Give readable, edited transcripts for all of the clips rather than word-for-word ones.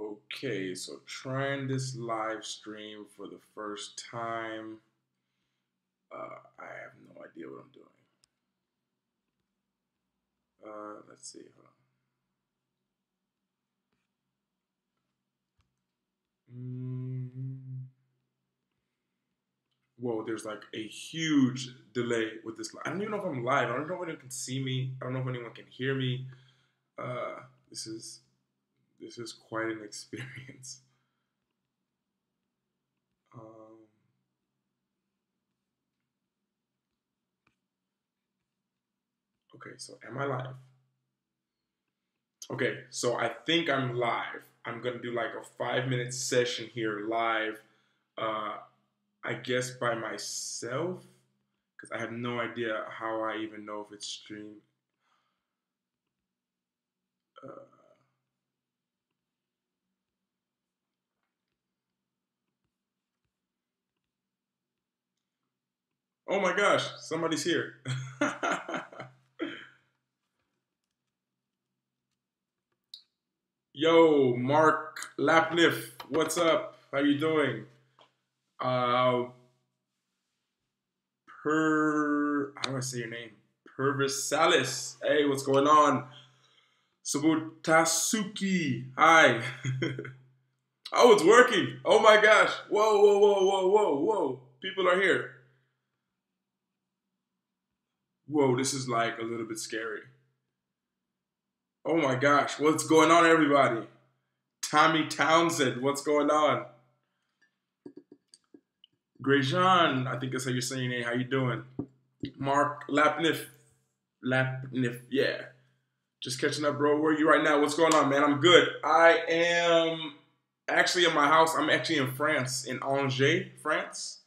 Okay, so trying this live stream for the first time. I have no idea what I'm doing. Let's see. Hold on. Whoa, there's like a huge delay with this. I don't even know if I'm live. I don't know if anyone can see me. I don't know if anyone can hear me. Uh, this is this is quite an experience. Um, okay, so am I live? Okay, so I think I'm live. I'm gonna do like a 5 minute session here live. Uh, I guess by myself because I have no idea how I even know if it's streamed. Uh, oh my gosh, somebody's here. Yo, Mark Lapniff, what's up? How you doing? Uh, how do I say your name? Purvis Salis. Hey, what's going on? Subutasuki. Hi. Oh, it's working. Oh my gosh. Whoa, whoa, whoa, whoa, whoa, whoa. People are here. Whoa, this is like a little bit scary. Oh my gosh. What's going on, everybody? Tommy Townsend, what's going on? Grejan, I think that's how you're saying it. How you doing? Mark Lapniff. Lapniff, yeah. Just catching up, bro. Where are you right now? What's going on, man? I'm good. I am actually in my house. I'm actually in France, in Angers, France.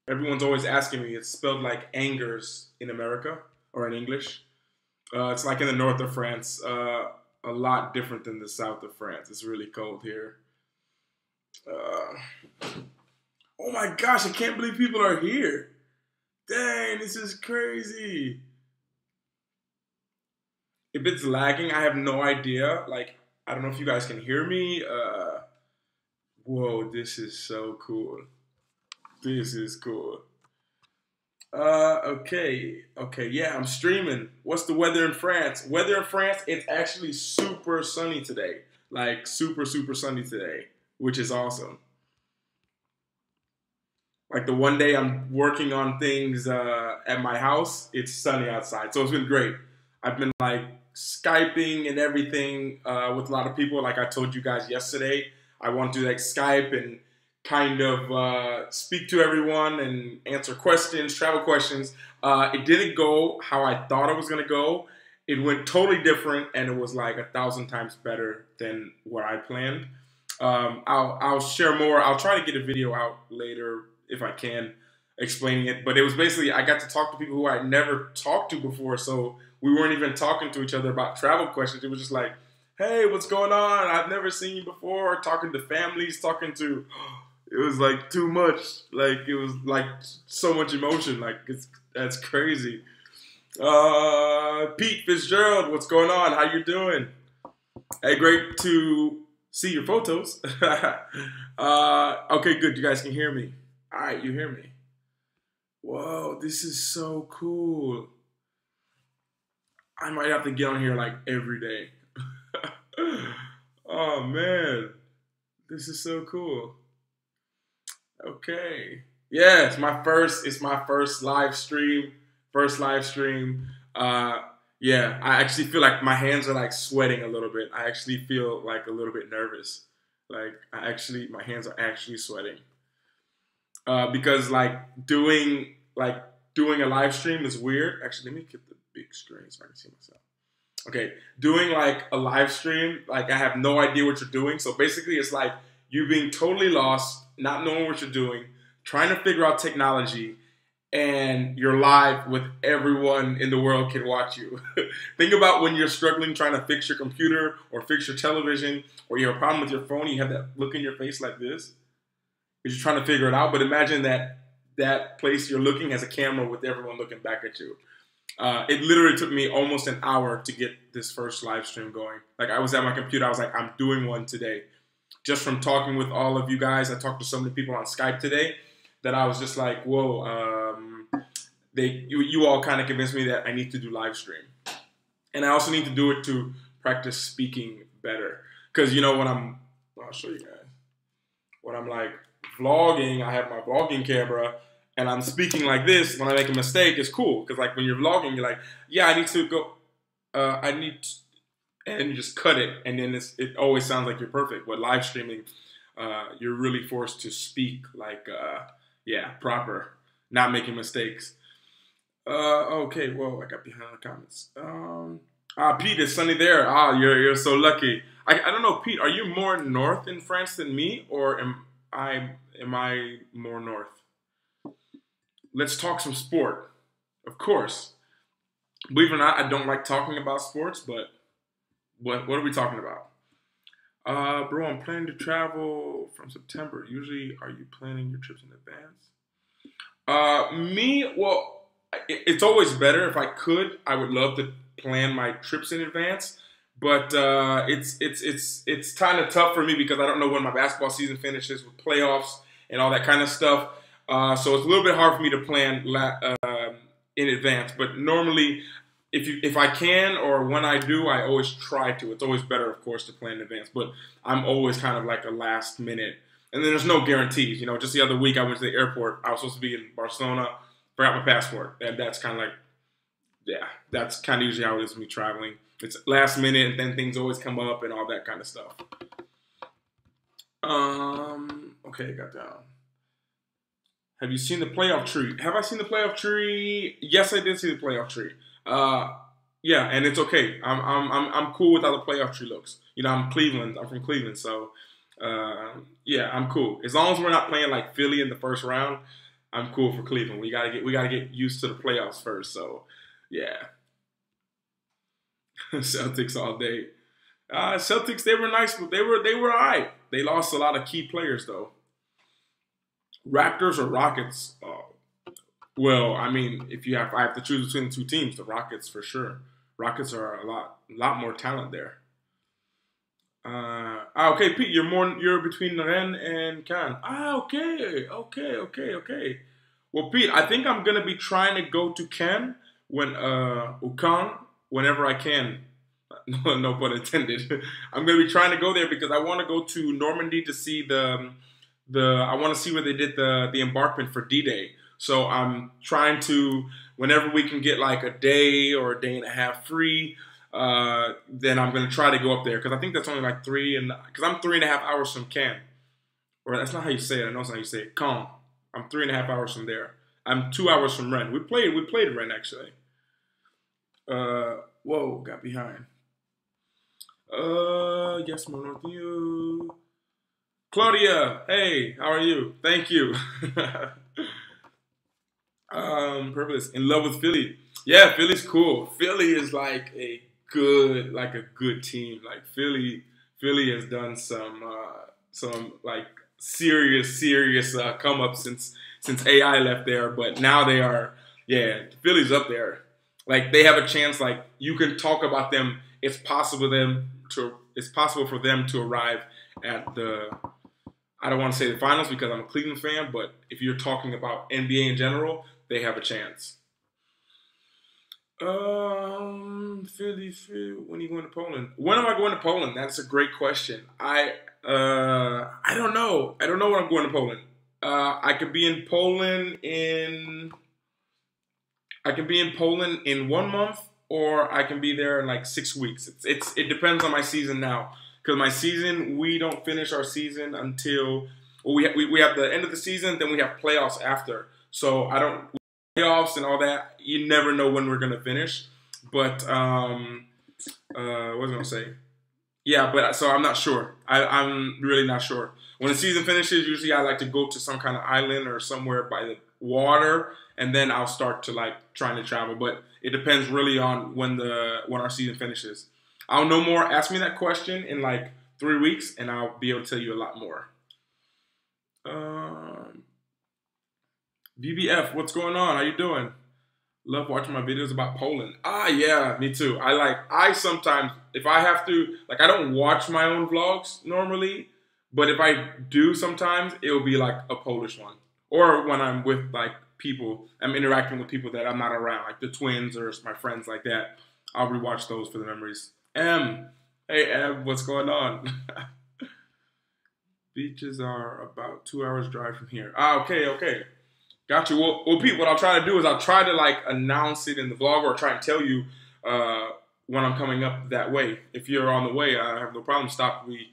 Everyone's always asking me. It's spelled like Angers in America or in English. It's like in the north of France. A lot different than the south of France. It's really cold here. Oh my gosh, I can't believe people are here. Dang, this is crazy. If it's lagging, I have no idea. Like, I don't know if you guys can hear me. Whoa, this is so cool. This is cool. Okay, yeah, I'm streaming. What's the weather in France? Weather in France, it's actually super sunny today. Like, super, super sunny today, which is awesome. Like, the one day I'm working on things at my house, it's sunny outside. So it's been great. I've been, like, Skyping and everything with a lot of people. Like I told you guys yesterday, I want to do like Skype and kind of speak to everyone and answer questions, travel questions. It didn't go how I thought it was going to go. It went totally different, and it was like 1,000 times better than what I planned. I'll share more. I'll try to get a video out later if I can explaining it. But it was basically I got to talk to people who I'd never talked to before, so we weren't even talking to each other about travel questions. It was just like, hey, what's going on? I've never seen you before. Talking to families, talking to. It was like too much. Like it was like so much emotion. Like that's crazy. Pete Fitzgerald, what's going on? How you doing? Hey, great to see your photos. Okay, good. You guys can hear me. All right, you hear me. Whoa, this is so cool. I might have to get on here like every day. Oh man, this is so cool. Okay. Yeah, it's my first live stream. First live stream. Yeah, I actually feel like my hands are like sweating a little bit. I actually feel like a little bit nervous. Like my hands are actually sweating. Because like doing a live stream is weird. Actually, let me get the big screen so I can see myself. Okay, doing like a live stream, like I have no idea what you're doing. So basically, it's like you being totally lost, not knowing what you're doing, trying to figure out technology, and you're live with everyone in the world can watch you. Think about when you're struggling trying to fix your computer or fix your television, or you have a problem with your phone, you have that look in your face like this. You're just trying to figure it out. But imagine that place you're looking as a camera with everyone looking back at you. It literally took me almost an hour to get this first live stream going. Like I was at my computer, I was like, I'm doing one today. just from talking with all of you guys. I talked to so many people on Skype today that I was just like, whoa, you all kind of convinced me that I need to do live stream. And I also need to do it to practice speaking better. Because, I'll show you guys. When I'm like vlogging, I have my vlogging camera, and I'm speaking like this. When I make a mistake, it's cool. Because like when you're vlogging, you're like, yeah, I need to go, and you just cut it. And then it always sounds like you're perfect. But live streaming, you're really forced to speak like, proper, not making mistakes. Okay, well, I got behind the comments. Pete, it's sunny there. You're so lucky. I don't know, Pete, are you more north in France than me, or am I more north? Let's talk some sport. Of course. Believe it or not, I don't like talking about sports, but what are we talking about? Bro, I'm planning to travel from September. Usually, are you planning your trips in advance? Well, it's always better if I could. I would love to plan my trips in advance, but it's kind of tough for me because I don't know when my basketball season finishes with playoffs and all that kind of stuff. So it's a little bit hard for me to plan in advance. But normally, if I can or when I do, I always try to. It's always better, of course, to plan in advance. But I'm always kind of like a last minute. And then there's no guarantees. Just the other week I went to the airport. I was supposed to be in Barcelona. Forgot my passport. And that's kind of like, that's kind of usually how it is with me traveling. It's last minute, and then things always come up and all that kind of stuff. Okay, got down. Have you seen the playoff tree? Have I seen the playoff tree? Yes, I did see the playoff tree. Yeah, and it's okay. I'm cool with how the playoff tree looks. I'm Cleveland. I'm from Cleveland, so yeah, I'm cool. As long as we're not playing like Philly in the first round, I'm cool for Cleveland. We gotta get used to the playoffs first. So yeah. Celtics all day. Celtics, they were nice, but they were all right. They lost a lot of key players though. Raptors or Rockets? Well, I mean, I have to choose between the two teams, the Rockets for sure. Rockets are a lot more talent there. Okay, Pete, you're between Rennes and Cannes. Okay. Well, Pete, I think I'm gonna be trying to go to Cannes whenever I can. No pun intended. I'm gonna be trying to go there because I want to go to Normandy to see I want to see where they did the embarkment for D-Day. So I'm trying to, whenever we can get like a day or a day and a half free, then I'm going to try to go up there. Because I think that's only like because I'm 3.5 hours from Cannes. Or that's not how you say it. I know it's not how you say it. Caen. I'm 3.5 hours from there. I'm 2 hours from Rennes. We played Rennes actually. Whoa, got behind. Yes, more north than you. Claudia, hey, how are you? Thank you. Purpose in love with Philly. Yeah, Philly's cool. Philly is like a good team. Like Philly has done some like serious come up since AI left there. But now they are, Philly's up there. Like they have a chance. Like you can talk about them. It's possible for them to arrive at the. I don't want to say the finals because I'm a Cleveland fan, but if you're talking about NBA in general, they have a chance. Philly, when are you going to Poland? When am I going to Poland? That's a great question. I don't know. I don't know when I'm going to Poland. I could be in Poland in 1 month, or I can be there in like 6 weeks. It depends on my season now. Because my season, we don't finish our season until we have the end of the season, then we have playoffs after. So playoffs and all that. You never know when we're gonna finish. But what was I gonna say? Yeah, but so I'm not sure. I'm really not sure. When the season finishes, usually I like to go to some kind of island or somewhere by the water, and then I'll start to like trying to travel. But it depends really on when our season finishes. I'll know more. Ask me that question in like 3 weeks, and I'll be able to tell you a lot more. BBF, what's going on? How you doing? Love watching my videos about Poland. Yeah, me too. I sometimes, if I have to, like I don't watch my own vlogs normally, But if I do sometimes, it'll be like a Polish one. Or when I'm with like people, I'm interacting with people that I'm not around, like the twins or my friends like that. I'll rewatch those for the memories. Hey M, what's going on? Beaches are about 2 hours drive from here. Okay, okay. Got you. Well, Pete, what I'll try to do is I'll try to like announce it in the vlog or try and tell you when I'm coming up that way. If you're on the way, I have no problem. Stop. We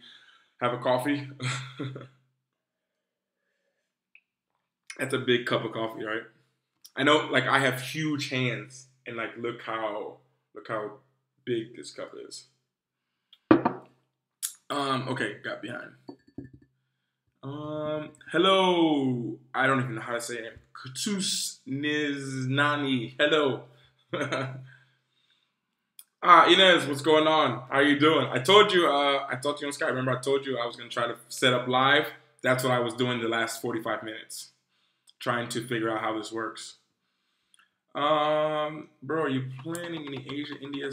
have a coffee. That's a big cup of coffee, right? I know, like I have huge hands, and like look how big this cup is. Okay, got behind. Hello. I don't even know how to say it. Kutus Niznani. Hello. Inez, what's going on? How are you doing? I told you on Skype. Remember I told you I was going to try to set up live? That's what I was doing the last 45 minutes. Trying to figure out how this works. Bro, are you planning any Asia, India,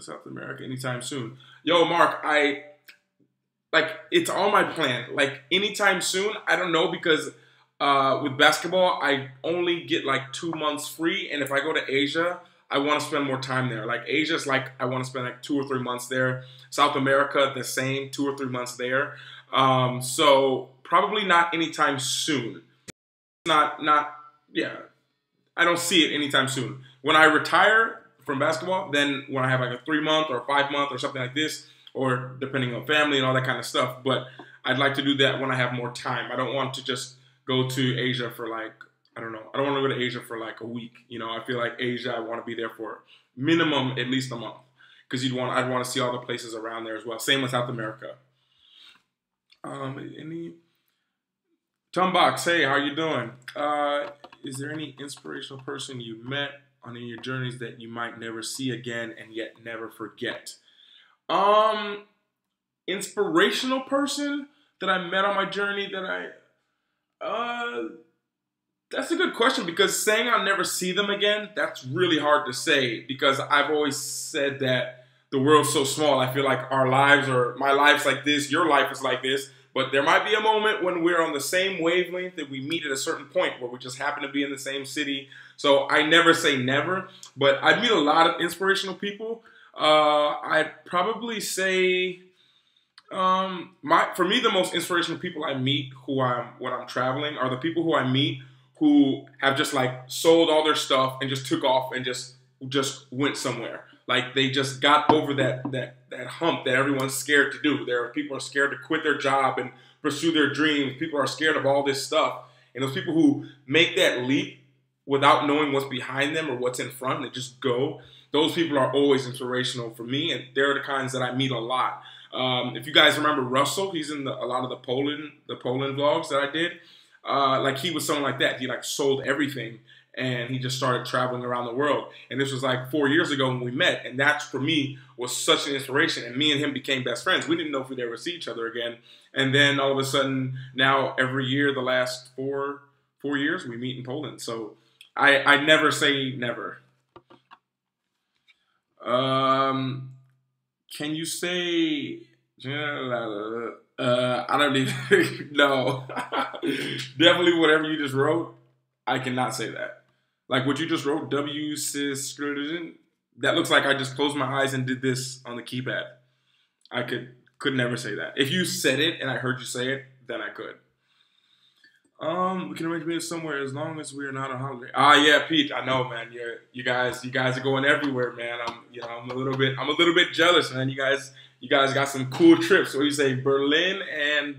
South America anytime soon? Yo, Mark, it's on my plan. Like, anytime soon, I don't know, because with basketball, I only get like 2 months free. And if I go to Asia, I want to spend more time there. Like, Asia's like, I want to spend like 2 or 3 months there. South America, the same, 2 or 3 months there. So probably not anytime soon. Yeah. I don't see it anytime soon. When I retire from basketball, then when I have like a 3-month or 5-month or something like this, or depending on family and all that kind of stuff. But I'd like to do that when I have more time. I don't want to just go to Asia for like, I don't know. I don't want to go to Asia for like a week. You know, I feel like Asia, I want to be there for minimum at least a month. Because I'd want to see all the places around there as well. Same with South America. Tombox, hey, how you doing? Is there any inspirational person you met on any of your journeys that you might never see again and yet never forget? Inspirational person that I met on my journey that that's a good question, because saying I'll never see them again, that's really hard to say, because I've always said that the world's so small. I feel like our lives, or my life's like this, your life is like this, but there might be a moment when we're on the same wavelength that we meet at a certain point where we just happen to be in the same city. So I never say never, but I meet a lot of inspirational people. I'd probably say, for me, the most inspirational people I meet when I'm traveling are the people who I meet who have just like sold all their stuff and just took off and just went somewhere. Like, they just got over that hump that everyone's scared to do. People are scared to quit their job and pursue their dreams. People are scared of all this stuff. And those people who make that leap without knowing what's behind them or what's in front, and they just go, those people are always inspirational for me, and they're the kinds that I meet a lot. If you guys remember Russell, he's in a lot of the Poland vlogs that I did. Like, he was someone like that. He like sold everything, and he just started traveling around the world. And this was like 4 years ago when we met, and that for me was such an inspiration. And me and him became best friends. We didn't know if we'd ever see each other again. And then all of a sudden, now every year, the last four years, we meet in Poland. So I never say never. Can you say? I don't even know. Definitely whatever you just wrote, I cannot say that. Like what you just wrote, that looks like I just closed my eyes and did this on the keypad. I could never say that. If you said it and I heard you say it, then I could. We can arrange meetings somewhere as long as we're not on holiday. Yeah, Pete, I know, man. You guys are going everywhere, man. I'm a little bit jealous, man. You guys got some cool trips. What do you say, Berlin and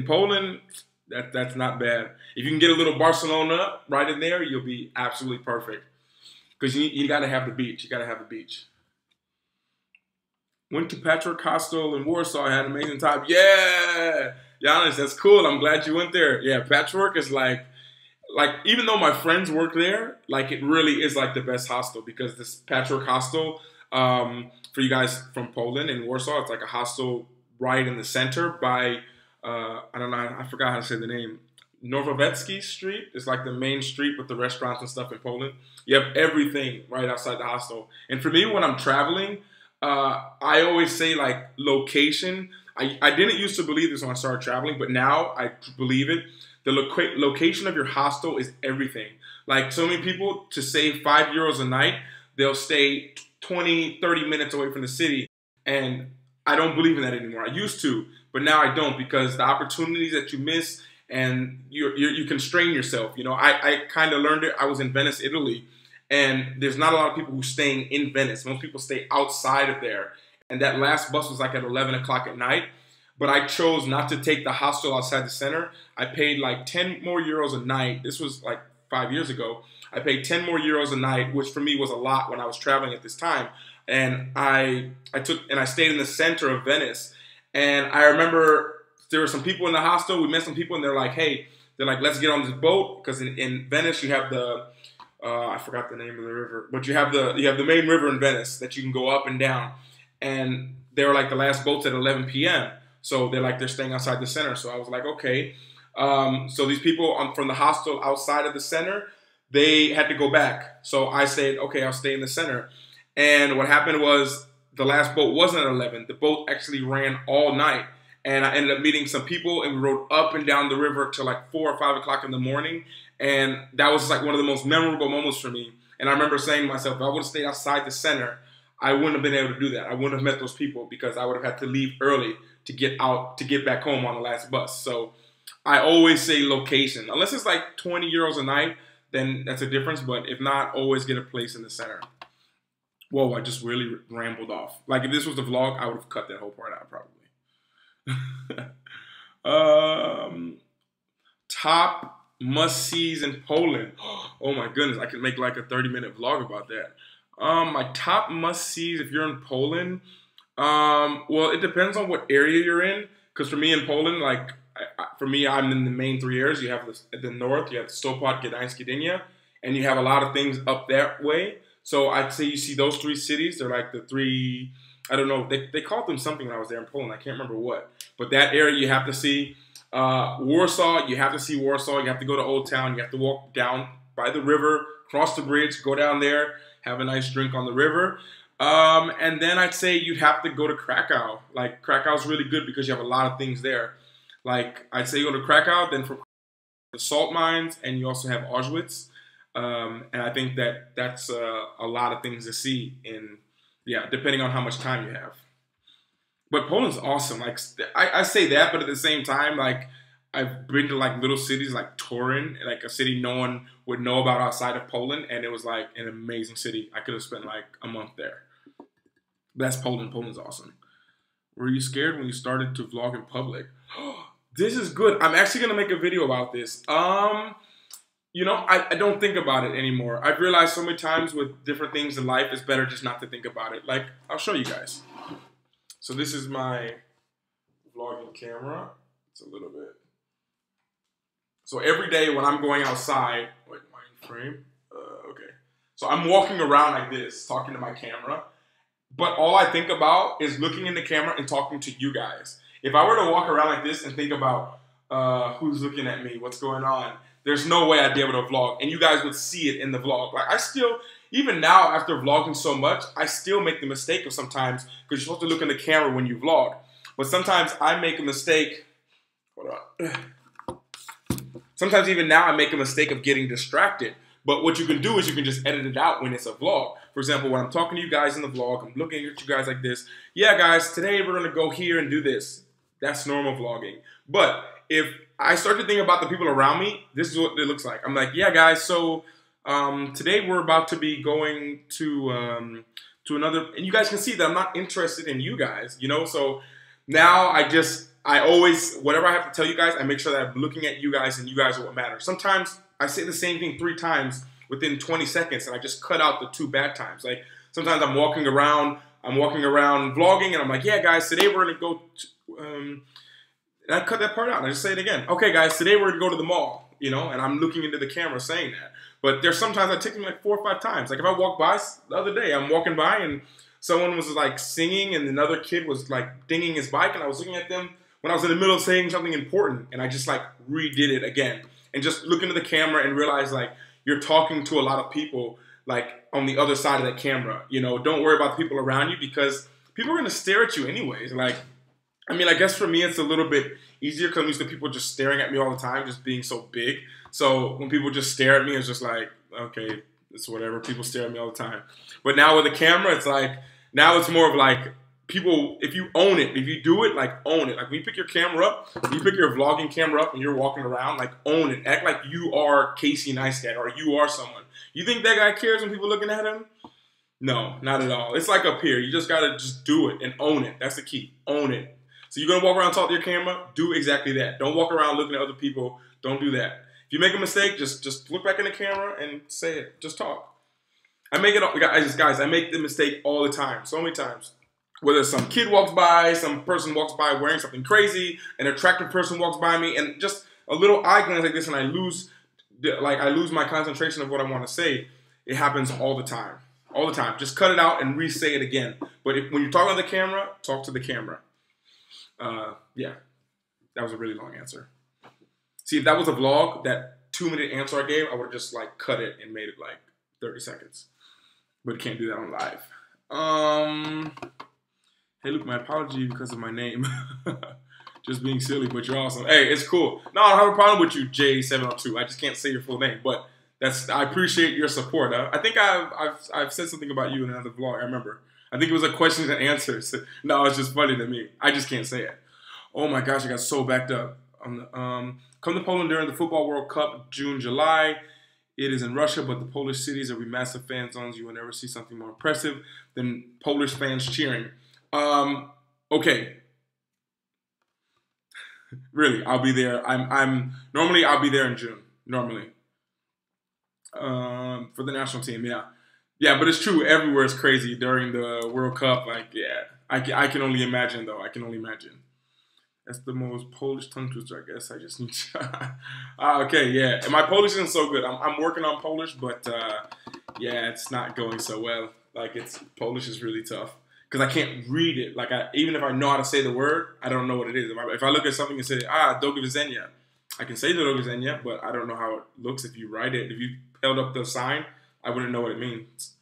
Poland? That's not bad. If you can get a little Barcelona right in there, you'll be absolutely perfect. Because you got to have the beach. You got to have the beach. Went to Patchwork Hostel in Warsaw. Had an amazing time. Yeah, Giannis, that's cool. I'm glad you went there. Yeah, Patchwork is like even though my friends work there, like it really is like the best hostel, because this Patchwork Hostel, for you guys from Poland in Warsaw, it's like a hostel right in the center by I don't know, I forgot how to say the name. Nowowiecki Street. It's like the main street with the restaurants and stuff in Poland. You have everything right outside the hostel. And for me, when I'm traveling, I always say like location. I didn't used to believe this when I started traveling, but now I believe it. The location of your hostel is everything. Like so many people, to save €5 a night, they'll stay 20, 30 minutes away from the city. And I don't believe in that anymore. I used to, but now I don't, because the opportunities that you miss, and you constrain yourself. You know, I kind of learned it. I was in Venice, Italy, and there's not a lot of people who staying in Venice. Most people stay outside of there. And that last bus was like at 11 o'clock at night. But I chose not to take the hostel outside the center. I paid like 10 more euros a night. This was like 5 years ago. I paid 10 more euros a night, which for me was a lot when I was traveling at this time. And I stayed in the center of Venice. And I remember there were some people in the hostel. We met some people, and they're like, hey, let's get on this boat, because in Venice you have the I forgot the name of the river, but you have the main river in Venice that you can go up and down. And they were like the last boats at 11 p.m. So they're staying outside the center. So I was like, okay. So these people from the hostel outside of the center, they had to go back. So I said, okay, I'll stay in the center. And what happened was the last boat wasn't at 11. The boat actually ran all night. And I ended up meeting some people, and we rode up and down the river till like 4 or 5 o'clock in the morning. And that was like one of the most memorable moments for me. And I remember saying to myself, if I would have stayed outside the center, I wouldn't have been able to do that. I wouldn't have met those people, because I would have had to leave early to get back home on the last bus. So I always say location. Unless it's like 20 euros a night, then that's a difference. But if not, always get a place in the center. Whoa, I just really rambled off. Like if this was the vlog, I would have cut that whole part out probably. Top must-sees in Poland. Oh my goodness, I could make like a 30-minute vlog about that. My top must-sees if you're in Poland, well, it depends on what area you're in. Because for me in Poland, like, I'm in the main 3 areas. You have the north, you have Sopot, Gdańsk, Gdynia, and you have a lot of things up that way. So I'd say you see those 3 cities. They're like the 3, I don't know, they called them something when I was there in Poland. I can't remember what. But that area you have to see. Warsaw, you have to see Warsaw. You have to go to Old Town. You have to walk down by the river, cross the bridge, go down there, have a nice drink on the river. And then I'd say you'd have to go to Krakow. Like, Krakow's really good because you have a lot of things there. Like, I'd say you go to Krakow, then for the salt mines, and you also have Auschwitz. And I think that's a lot of things to see depending on how much time you have. But Poland's awesome. Like, I say that, but at the same time, like, I've been to like little cities like Torun, like a city no one would know about outside of Poland, and it was like an amazing city. I could have spent like a month there. That's Poland. Poland's awesome. Were you scared when you started to vlog in public? This is good. I'm actually gonna make a video about this. You know, I don't think about it anymore. I've realized so many times with different things in life, it's better just not to think about it. Like, I'll show you guys. So this is my vlogging camera. It's a little bit. So every day when I'm going outside, wait, my frame, okay. So I'm walking around like this, talking to my camera, but all I think about is looking in the camera and talking to you guys. If I were to walk around like this and think about who's looking at me, what's going on, there's no way I'd be able to vlog, and you guys would see it in the vlog. Like, I still, even now after vlogging so much, I still make the mistake of sometimes, because you're supposed to look in the camera when you vlog, but sometimes I make a mistake. Hold on. Sometimes even now I make a mistake of getting distracted. But what you can do is you can just edit it out when it's a vlog. For example, when I'm talking to you guys in the vlog, I'm looking at you guys like this. Yeah, guys, today we're going to go here and do this. That's normal vlogging. But if I start to think about the people around me, this is what it looks like. I'm like, yeah, guys, so today we're about to be going to another, and you guys can see that I'm not interested in you guys, you know? So now I always, whatever I have to tell you guys, I make sure that I'm looking at you guys and you guys are what matters. Sometimes I say the same thing 3 times within 20 seconds and I just cut out the 2 bad times. Like, sometimes I'm walking around vlogging and I'm like, yeah, guys, today we're going to go to, and I cut that part out and I just say it again. Okay, guys, today we're going to go to the mall, you know, and I'm looking into the camera saying that. But there's sometimes I take them like 4 or 5 times. Like, if I walk by, the other day, I'm walking by and someone was like singing and another kid was like dinging his bike and I was looking at them when I was in the middle of saying something important, and I just like redid it again. And just look into the camera and realize like you're talking to a lot of people like on the other side of that camera. You know, don't worry about the people around you because people are going to stare at you anyways. Like, I mean, I guess for me it's a little bit easier because I'm used to people just staring at me all the time, just being so big. So when people just stare at me, it's just like, okay, it's whatever. People stare at me all the time. But now with the camera, it's like now it's more of like people. If you own it, if you do it, like own it. Like when you pick your camera up, when you pick your vlogging camera up, and you're walking around, like own it. Act like you are Casey Neistat or you are someone. You think that guy cares when people looking at him? No, not at all. It's like up here. You just gotta just do it and own it. That's the key. Own it. So you're gonna walk around and talk to your camera, do exactly that. Don't walk around looking at other people. Don't do that. If you make a mistake, just look back in the camera and say it. Just talk. I make it all, guys, I make the mistake all the time. So many times. Whether some kid walks by, some person walks by wearing something crazy, an attractive person walks by me, and just a little eye glance like this, and I lose my concentration of what I want to say. It happens all the time. All the time. Just cut it out and re-say it again. But when you're talking on the camera, talk to the camera. Yeah, that was a really long answer. See, if that was a vlog, that 2-minute answer I gave, I would have just like cut it and made it like 30 seconds. But can't do that on live. Hey, Luke, my apology because of my name. Just being silly, but you're awesome. Hey, it's cool. No, I don't have a problem with you, J702. I just can't say your full name, but I appreciate your support. I think I've said something about you in another vlog. I remember. I think it was a questions and answers. No, it's just funny to me. I just can't say it. Oh my gosh, I got so backed up. Come to Poland during the Football World Cup, June, July. It is in Russia, but the Polish cities are massive fan zones. You will never see something more impressive than Polish fans cheering. Okay. Really, I'll be there. Normally I'll be there in June. Normally. For the national team, yeah. Yeah, but it's true. Everywhere is crazy during the World Cup. Like, yeah. I can only imagine, though. I can only imagine. That's the most Polish tongue twister, I guess. I just need to... okay, yeah. And my Polish isn't so good. I'm working on Polish, but yeah, it's not going so well. Like, Polish is really tough. Because I can't read it. Like, even if I know how to say the word, I don't know what it is. If I look at something and say, do widzenia, I can say do widzenia, but I don't know how it looks if you write it. If you held up the sign, I wouldn't know what it means.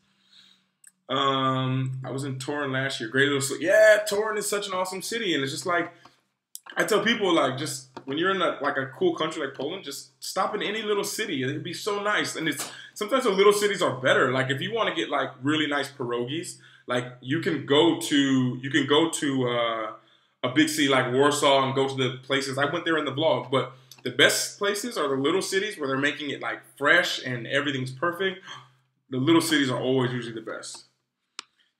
I was in Torun last year. Great little city. Yeah, Torun is such an awesome city. And it's just like, I tell people, like, just when you're in a cool country like Poland, just stop in any little city. It'd be so nice. And sometimes the little cities are better. Like, if you want to get, like, really nice pierogies, like, you can go to a big city like Warsaw and go to the places. I went there in the vlog, but the best places are the little cities where they're making it, like, fresh and everything's perfect. The little cities are always usually the best.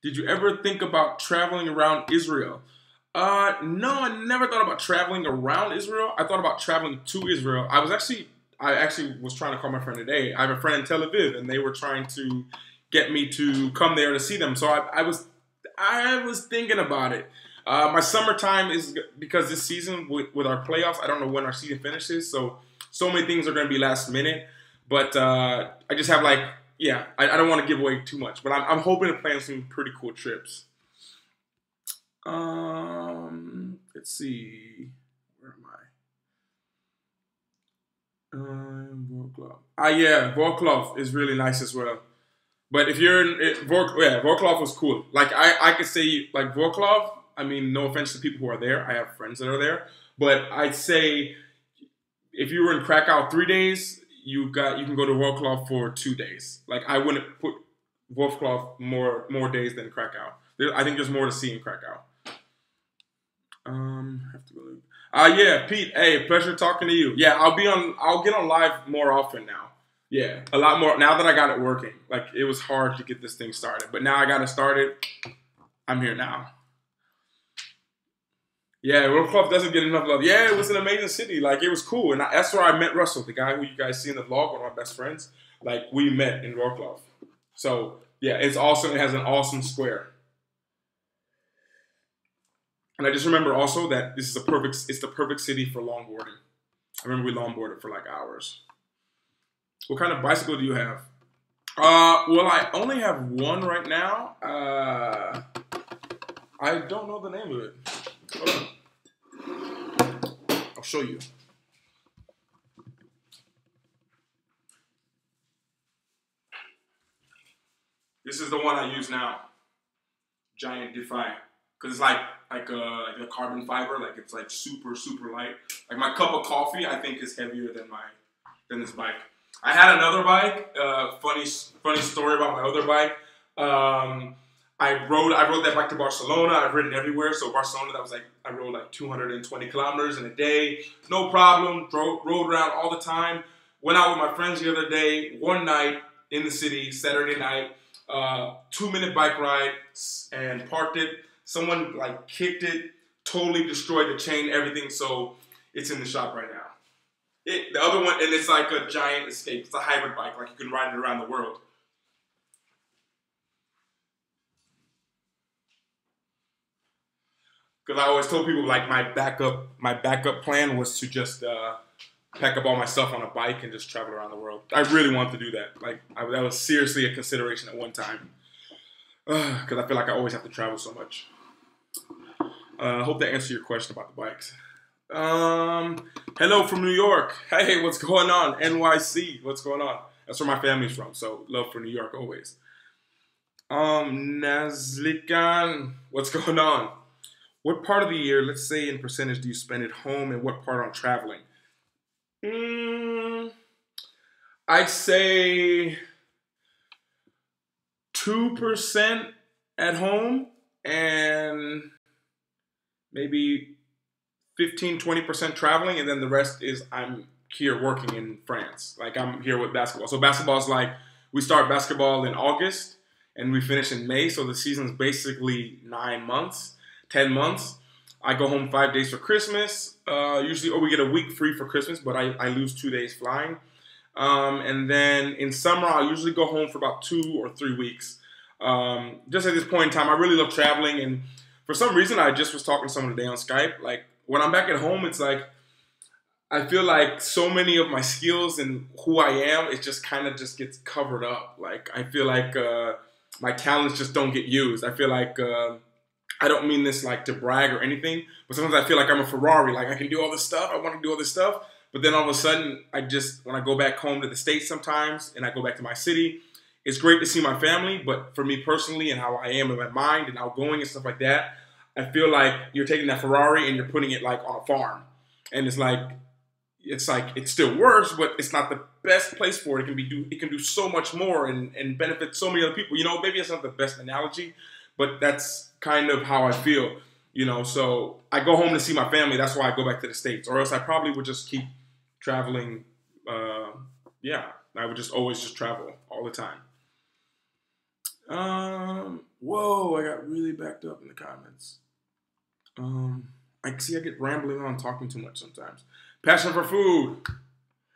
Did you ever think about traveling around Israel? No, I never thought about traveling around Israel. I thought about traveling to Israel. I actually was trying to call my friend today. I have a friend in Tel Aviv, and they were trying to get me to come there to see them. So I was thinking about it. My summertime is, because this season with our playoffs, I don't know when our season finishes. So many things are going to be last minute. But I just have I don't want to give away too much. But I'm hoping to plan some pretty cool trips. Let's see. Where am I? Wroclaw. Yeah, Wroclaw is really nice as well. But if you're in Wroclaw was cool. Like I could say like Wroclaw. I mean, no offense to people who are there. I have friends that are there, but I'd say if you were in Krakow 3 days, you can go to Wroclaw for 2 days. Like I wouldn't put Wroclaw more days than Krakow. I think there's more to see in Krakow. Have to go. Yeah, Pete. Hey, pleasure talking to you. Yeah, I'll get on live more often now. Yeah, a lot more now that I got it working. Like, it was hard to get this thing started, but now I got it started. I'm here now. Yeah, Wroclaw doesn't get enough love. Yeah, it was an amazing city. Like, it was cool, and that's where I met Russell, the guy who you guys see in the vlog, one of my best friends. Like, we met in Wroclaw. So yeah, it's awesome. It has an awesome square. And I just remember also that it's the perfect city for longboarding. I remember we longboarded for like hours. What kind of bicycle do you have? Well, I only have one right now. I don't know the name of it. Hold on. I'll show you. This is the one I use now. Giant Defy. because it's like a carbon fiber, like it's like super light. Like my cup of coffee, I think is heavier than this bike. I had another bike. Funny story about my other bike. I rode that bike to Barcelona. I've ridden everywhere. So Barcelona, I rode like 220 kilometers in a day, no problem. Rode around all the time. Went out with my friends the other day, one night in the city, Saturday night, 2-minute bike ride, and parked it. Someone like kicked it, totally destroyed the chain, everything. So it's in the shop right now. The other one, and it's like a giant Escape. It's a hybrid bike, like you can ride it around the world. Because I always told people like my backup plan was to just pack up all my stuff on a bike and just travel around the world. I really wanted to do that. That was seriously a consideration at one time. Because I feel like I always have to travel so much. I hope that answered your question about the bikes. Hello from New York. Hey, what's going on? NYC, what's going on? That's where my family's from, so love for New York always. Nazlikan, what's going on? What part of the year, let's say in percentage, do you spend at home and what part on traveling? I'd say 2% at home and maybe 15-20% traveling, and then the rest is I'm here working in France. Like I'm here with basketball. So basketball is like we start basketball in August and we finish in May. So the season's basically 9 months, 10 months. I go home 5 days for Christmas, usually, or we get a week free for Christmas, but I lose 2 days flying. And then in summer, I usually go home for about 2 or 3 weeks. Just at this point in time, I really love traveling, and for some reason, I just was talking to someone today on Skype. Like when I'm back at home, it's like I feel like so many of my skills and who I am, it just kind of just gets covered up. Like I feel like my talents just don't get used. I feel like I don't mean this like to brag or anything, but sometimes I feel like I'm a Ferrari. Like I can do all this stuff. I want to do all this stuff. But then all of a sudden, when I go back home to the States sometimes and I go back to my city, it's great to see my family. But for me personally and how I am in my mind and outgoing and stuff like that, I feel like you're taking that Ferrari and you're putting it like on a farm. And it's like it still works, but it's not the best place for it. It can do so much more and benefit so many other people. You know, maybe it's not the best analogy, but that's kind of how I feel. You know, so I go home to see my family. That's why I go back to the States. Or else I probably would just keep traveling. I would just always just travel all the time. Whoa, I got really backed up in the comments. I get rambling on, talking too much sometimes. Passion for food.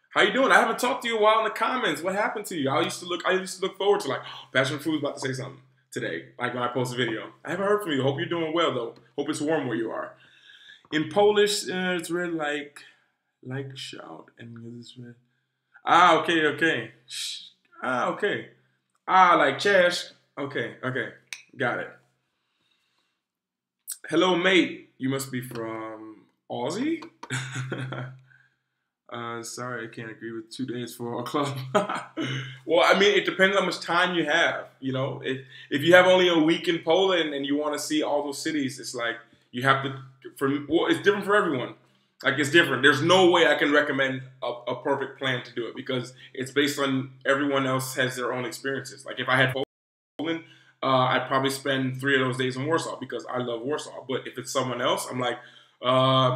How you doing? I haven't talked to you a while in the comments. What happened to you? I used to look forward to like, Passion for Food is about to say something today, like when I post a video. I haven't heard from you. Hope you're doing well though. Hope it's warm where you are. In Polish, it's read like shout, and it's read. Okay. Okay. Like Chesh. Okay. Got it. Hello, mate. You must be from Aussie? Sorry, I can't agree with 2 days for our club. Well, I mean, it depends how much time you have. You know, if you have only a week in Poland and you want to see all those cities, it's like you have to. It's different for everyone. Like it's different. There's no way I can recommend a perfect plan to do it because it's based on everyone else has their own experiences. Like if I had Poland, I'd probably spend 3 of those days in Warsaw because I love Warsaw. But if it's someone else, I'm like,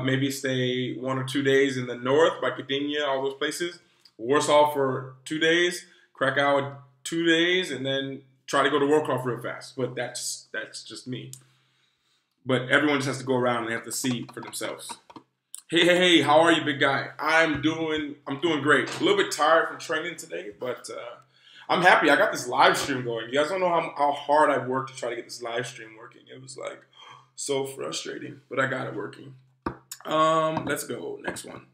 maybe stay 1 or 2 days in the north by Gdynia, all those places. Warsaw for 2 days, Krakow 2 days, and then try to go to Wrocław real fast. But that's just me. But everyone just has to go around and they have to see for themselves. Hey, how are you, big guy? I'm doing great. A little bit tired from training today, but I'm happy. I got this live stream going. You guys don't know how hard I worked to try to get this live stream working. It was like so frustrating, but I got it working. Let's go. Next one.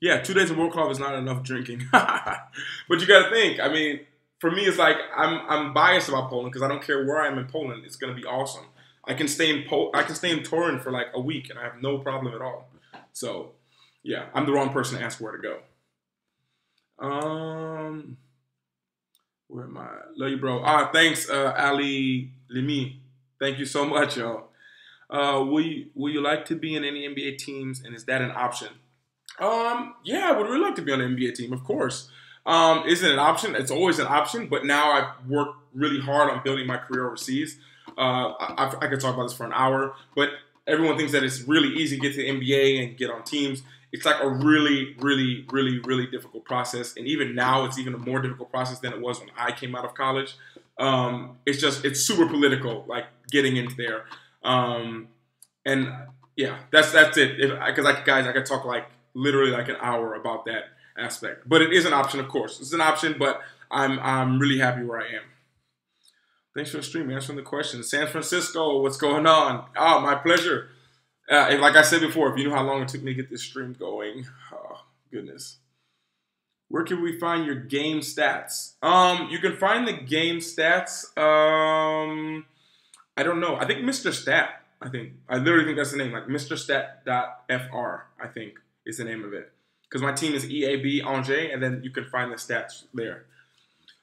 Yeah, 2 days in Wrocław is not enough drinking. But you got to think. I mean, for me, it's like I'm biased about Poland because I don't care where I am in Poland. It's gonna be awesome. I can stay in Torun for like a week, and I have no problem at all. So, yeah, I'm the wrong person to ask where to go. Where am I? Love you, bro. Thanks, Ali Limi. Thank you so much, y'all. Will you like to be in any NBA teams, and is that an option? Yeah, I would really like to be on an NBA team, of course. Is it an option? It's always an option, but now I've worked really hard on building my career overseas. I could talk about this for an hour, but everyone thinks that it's really easy to get to the NBA and get on teams. It's like a really, really, really, really difficult process, and even now, it's even a more difficult process than it was when I came out of college. It's super political, like getting into there, and yeah, that's it. Because guys, I could talk like literally like an hour about that aspect, but it is an option, of course. It's an option, but I'm really happy where I am. Thanks for the stream, answering the question. San Francisco, what's going on? Oh, my pleasure. Like I said before, if you knew how long it took me to get this stream going, oh, goodness. Where can we find your game stats? You can find the game stats. I don't know. I think Mr. Stat. I literally think that's the name. Like MrStat.fr, I think is the name of it. Because my team is EAB Angers, and then you can find the stats there.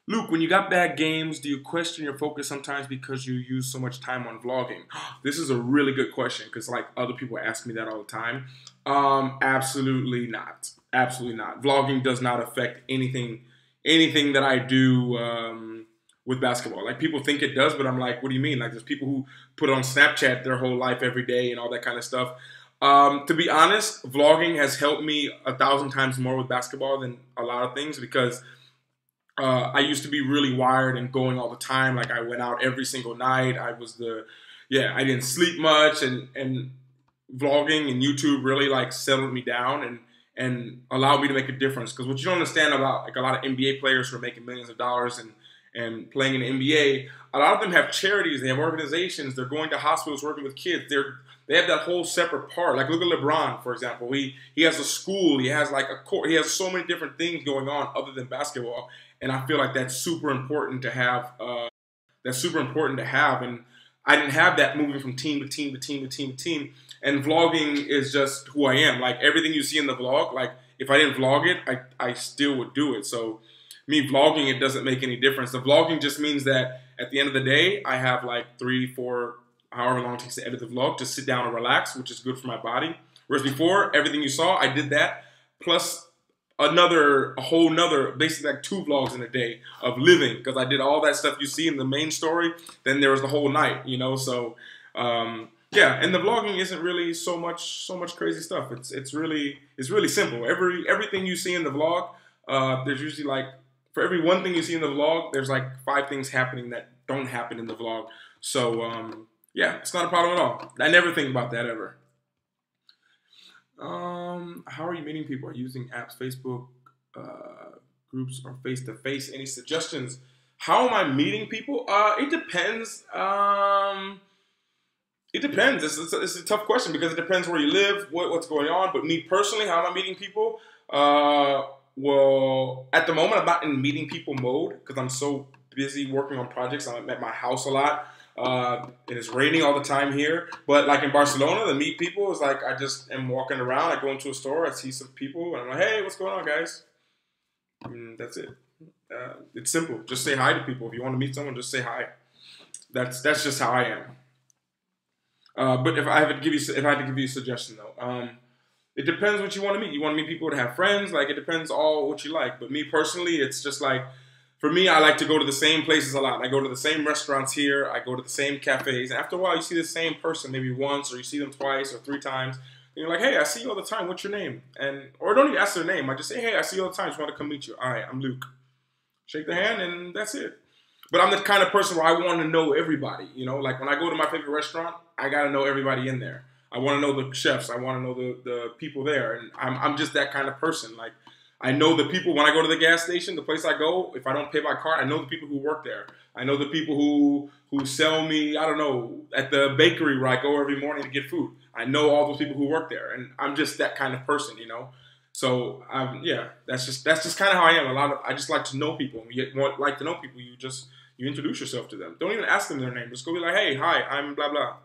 Luke, when you got bad games, do you question your focus sometimes because you use so much time on vlogging? This is a really good question because like other people ask me that all the time. Absolutely not. Absolutely not. Vlogging does not affect anything that I do with basketball. Like people think it does, but I'm like, what do you mean? Like there's people who put it on Snapchat their whole life every day and all that kind of stuff. To be honest, vlogging has helped me 1,000 times more with basketball than a lot of things because I used to be really wired and going all the time. Like I went out every single night. I didn't sleep much, and vlogging and YouTube really like settled me down and allowed me to make a difference. Because what you don't understand about like a lot of NBA players who are making millions of dollars and playing in the NBA, a lot of them have charities, they have organizations, they're going to hospitals working with kids. They have that whole separate part. Like look at LeBron, for example. He has a school, he has like a court, he has so many different things going on other than basketball. And I feel like that's super important to have. And I didn't have that moving from team to team to team to team to team. And vlogging is just who I am. Like everything you see in the vlog, like if I didn't vlog it, I still would do it. So me vlogging it doesn't make any difference. The vlogging just means that at the end of the day, I have like 3, 4, however long it takes to edit the vlog, to sit down and relax, which is good for my body. Whereas before, everything you saw, I did that plus a whole nother, basically like 2 vlogs in a day of living, because I did all that stuff you see in the main story. Then there was the whole night, you know. So yeah, and the vlogging isn't really so much crazy stuff. It's really simple. Everything you see in the vlog, there's usually like for every one thing you see in the vlog, there's like 5 things happening that don't happen in the vlog. So yeah, it's not a problem at all. I never think about that ever. How are you meeting people? Are you using apps, Facebook, groups, or face-to-face? Any suggestions? How am I meeting people? It depends. It depends. It's a tough question because it depends where you live, what's going on. But me personally, how am I meeting people? Well, at the moment, I'm not in meeting people mode because I'm so busy working on projects. I'm at my house a lot. It is raining all the time here, but like in Barcelona, to meet people is like I just am walking around. I go into a store, I see some people, and I'm like, "Hey, what's going on, guys?" And that's it. It's simple. Just say hi to people. If you want to meet someone, just say hi. That's just how I am. But if I had to give you a suggestion though, it depends what you want to meet. You want to meet people to have friends. Like it depends all what you like. But me personally, it's just like. For me, I like to go to the same places a lot. I go to the same restaurants here. I go to the same cafes. And after a while, you see the same person maybe once, or you see them twice or 3 times. And you're like, hey, I see you all the time. What's your name? Or don't even ask their name. I just say, hey, I see you all the time. Just want to come meet you. All right, I'm Luke. Shake the hand, and that's it. But I'm the kind of person where I want to know everybody. You know, like when I go to my favorite restaurant, I got to know everybody in there. I want to know the chefs. I want to know the people there. And I'm just that kind of person. Like, I know the people when I go to the gas station, the place I go, if I don't pay by card, I know the people who work there. I know the people who sell me, I don't know, at the bakery where I go every morning to get food. I know all those people who work there, and I'm just that kind of person, you know. So yeah, that's just kind of how I am. I just like to know people. When you like to know people, you introduce yourself to them. Don't even ask them their name. Just go be like, hey, hi, I'm blah blah,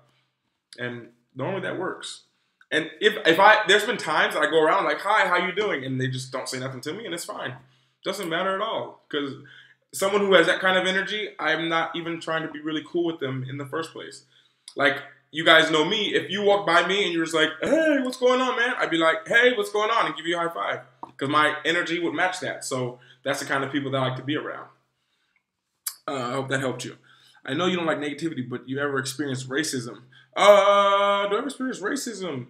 and normally that works. And there's been times that I go around like, hi, how you doing? And they just don't say nothing to me, and it's fine. Doesn't matter at all. Because someone who has that kind of energy, I'm not even trying to be really cool with them in the first place. Like, you guys know me. If you walk by me and you're just like, hey, what's going on, man? I'd be like, hey, what's going on? And give you a high five. Because my energy would match that. So that's the kind of people that I like to be around. I hope that helped you. I know you don't like negativity, but you ever experienced racism? Do I ever experience racism?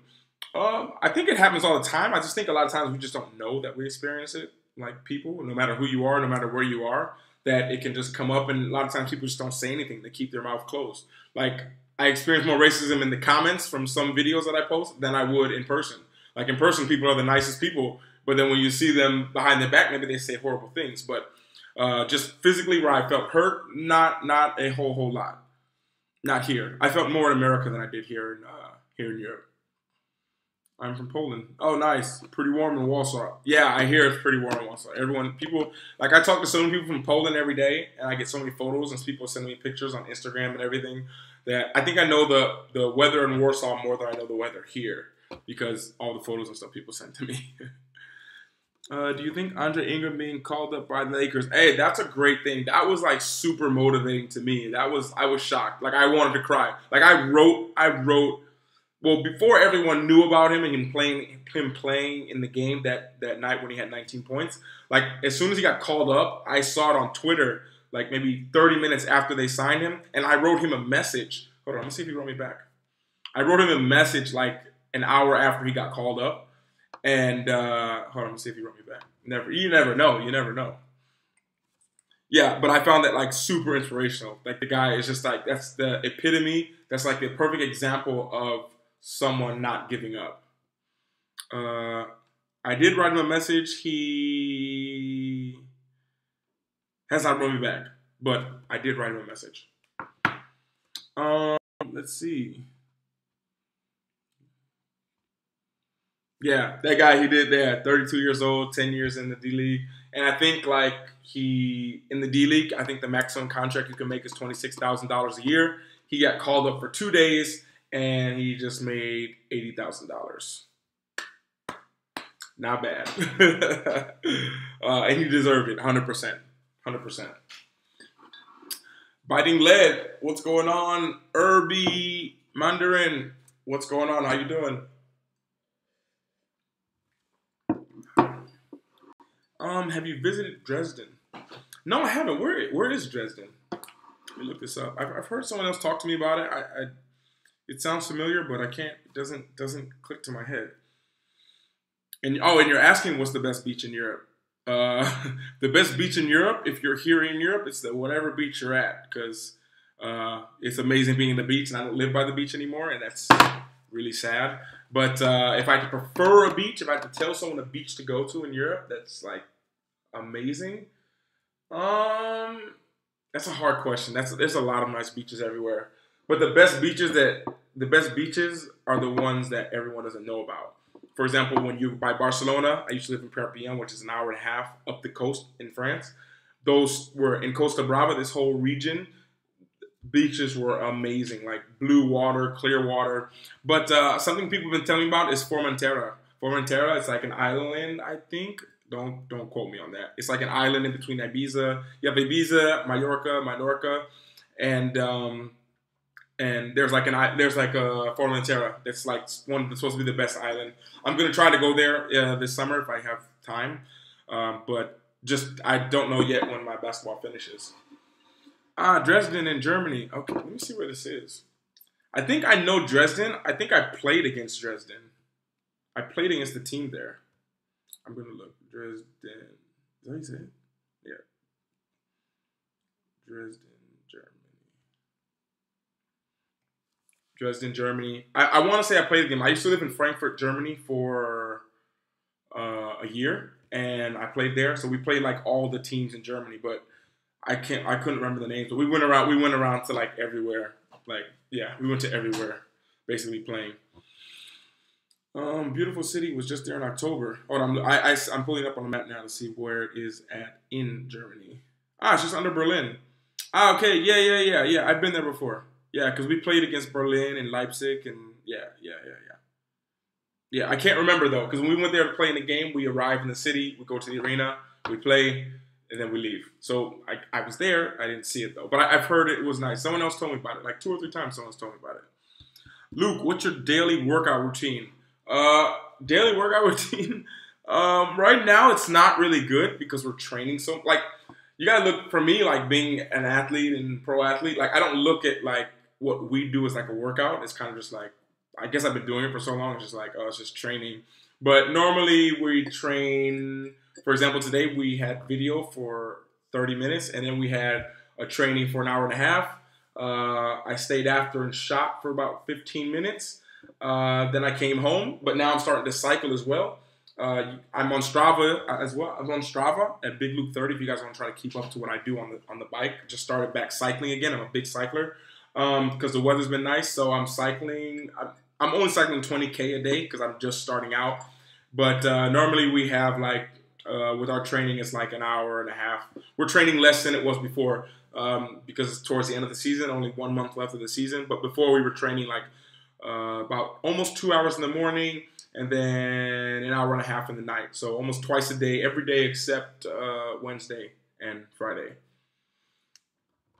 I think it happens all the time. I just think a lot of times we just don't know that we experience it. Like people, no matter who you are, no matter where you are, that it can just come up. And a lot of times people just don't say anything. They keep their mouth closed. Like I experience more racism in the comments from some videos that I post than I would in person. Like in person, people are the nicest people. But then when you see them behind their back, maybe they say horrible things. But just physically where I felt hurt, not a whole lot. Not here. I felt more in America than I did here in Europe. I'm from Poland. Oh, nice. Pretty warm in Warsaw. Yeah, I hear it's pretty warm in Warsaw. People, like I talk to so many people from Poland every day, and I get so many photos, and people send me pictures on Instagram and everything, that I think I know the weather in Warsaw more than I know the weather here, because all the photos and stuff people send to me. Do you think Andre Ingram being called up by the Lakers? Hey, that's a great thing. That was like super motivating to me. I was shocked. Like I wanted to cry. Like I wrote. Well, before everyone knew about him and him playing in the game that night when he had 19 points, like as soon as he got called up, I saw it on Twitter, like maybe 30 minutes after they signed him, and I wrote him a message. Hold on, let me see if he wrote me back. I wrote him a message like an hour after he got called up, and hold on, let me see if he wrote me back. You never know. Yeah, but I found that like super inspirational. Like the guy is just like, that's the epitome. That's like the perfect example of someone not giving up. I did write him a message. He has not wrote me back, but I did write him a message. Let's see. Yeah, that guy, he did that. 32 years old, 10 years in the D-League. And I think like in the D-League, I think the maximum contract you can make is $26,000 a year. He got called up for 2 days, and he just made $80,000. Not bad. And he deserved it, 100%. 100%. Biting Lead, what's going on? Irby Mandarin, what's going on? How you doing? Have you visited Dresden? No, I haven't. Where is Dresden? Let me look this up. I've heard someone else talk to me about it. It sounds familiar, but I can't. It doesn't click to my head. And you're asking what's the best beach in Europe? The best beach in Europe, if you're here in Europe, it's the whatever beach you're at, because it's amazing being in the beach, and I don't live by the beach anymore, and that's really sad. But if I could prefer a beach, if I could tell someone a beach to go to in Europe, that's like amazing. That's a hard question. There's a lot of nice beaches everywhere, but the best beaches are the ones that everyone doesn't know about. For example, when you're by Barcelona, I used to live in Perpignan, which is an hour and a half up the coast in France. Those were in Costa Brava, this whole region. Beaches were amazing, like blue water, clear water. But something people have been telling me about is Formentera. Formentera is like an island, I think. Don't quote me on that. It's like an island in between Ibiza. You have Ibiza, Mallorca, and there's like a Formentera that's like one that's supposed to be the best island. I'm gonna try to go there this summer if I have time, but just I don't know yet when my basketball finishes. Dresden in Germany. Okay, let me see where this is. I think I know Dresden. I think I played against Dresden. I played against the team there. I'm gonna look. Dresden. Is that how you say it? Yeah. Dresden, Germany. I want to say I played the game. I used to live in Frankfurt, Germany for a year, and I played there. So we played like all the teams in Germany, but I couldn't remember the names. But we went around to like everywhere. Like yeah, we went to everywhere, basically playing. Beautiful City was just there in October. Hold on, I'm pulling it up on the map now to see where it is at in Germany. It's just under Berlin. Okay, yeah. I've been there before. Yeah, because we played against Berlin and Leipzig, and yeah. Yeah, I can't remember though, because when we went there to play in the game, we arrived in the city, we go to the arena, we play, and then we leave. So I was there, I didn't see it though, but I've heard it was nice. Someone else told me about it, like 2 or 3 times. Someone's told me about it. Luke, what's your daily workout routine? Daily workout routine. Right now, it's not really good because we're training so. Like, you gotta look for me, like being an athlete and pro athlete. Like, I don't look at like what we do as like a workout. It's kind of just like, I guess I've been doing it for so long. It's just like, oh, it's just training. But normally we train. For example, today we had video for 30 minutes, and then we had a training for an hour and a half. I stayed after and shot for about 15 minutes. Then I came home, but now I'm starting to cycle as well. I'm on Strava as well. I'm on Strava at Big Luke 30. If you guys want to try to keep up to what I do on the bike, just started back cycling again. I'm a big cycler because the weather's been nice, so I'm cycling. I'm only cycling 20K a day because I'm just starting out. But normally we have like with our training, it's like an hour and a half. We're training less than it was before because it's towards the end of the season, only 1 month left of the season. But before we were training like about almost 2 hours in the morning and then an hour and a half in the night. So almost twice a day, every day except Wednesday and Friday.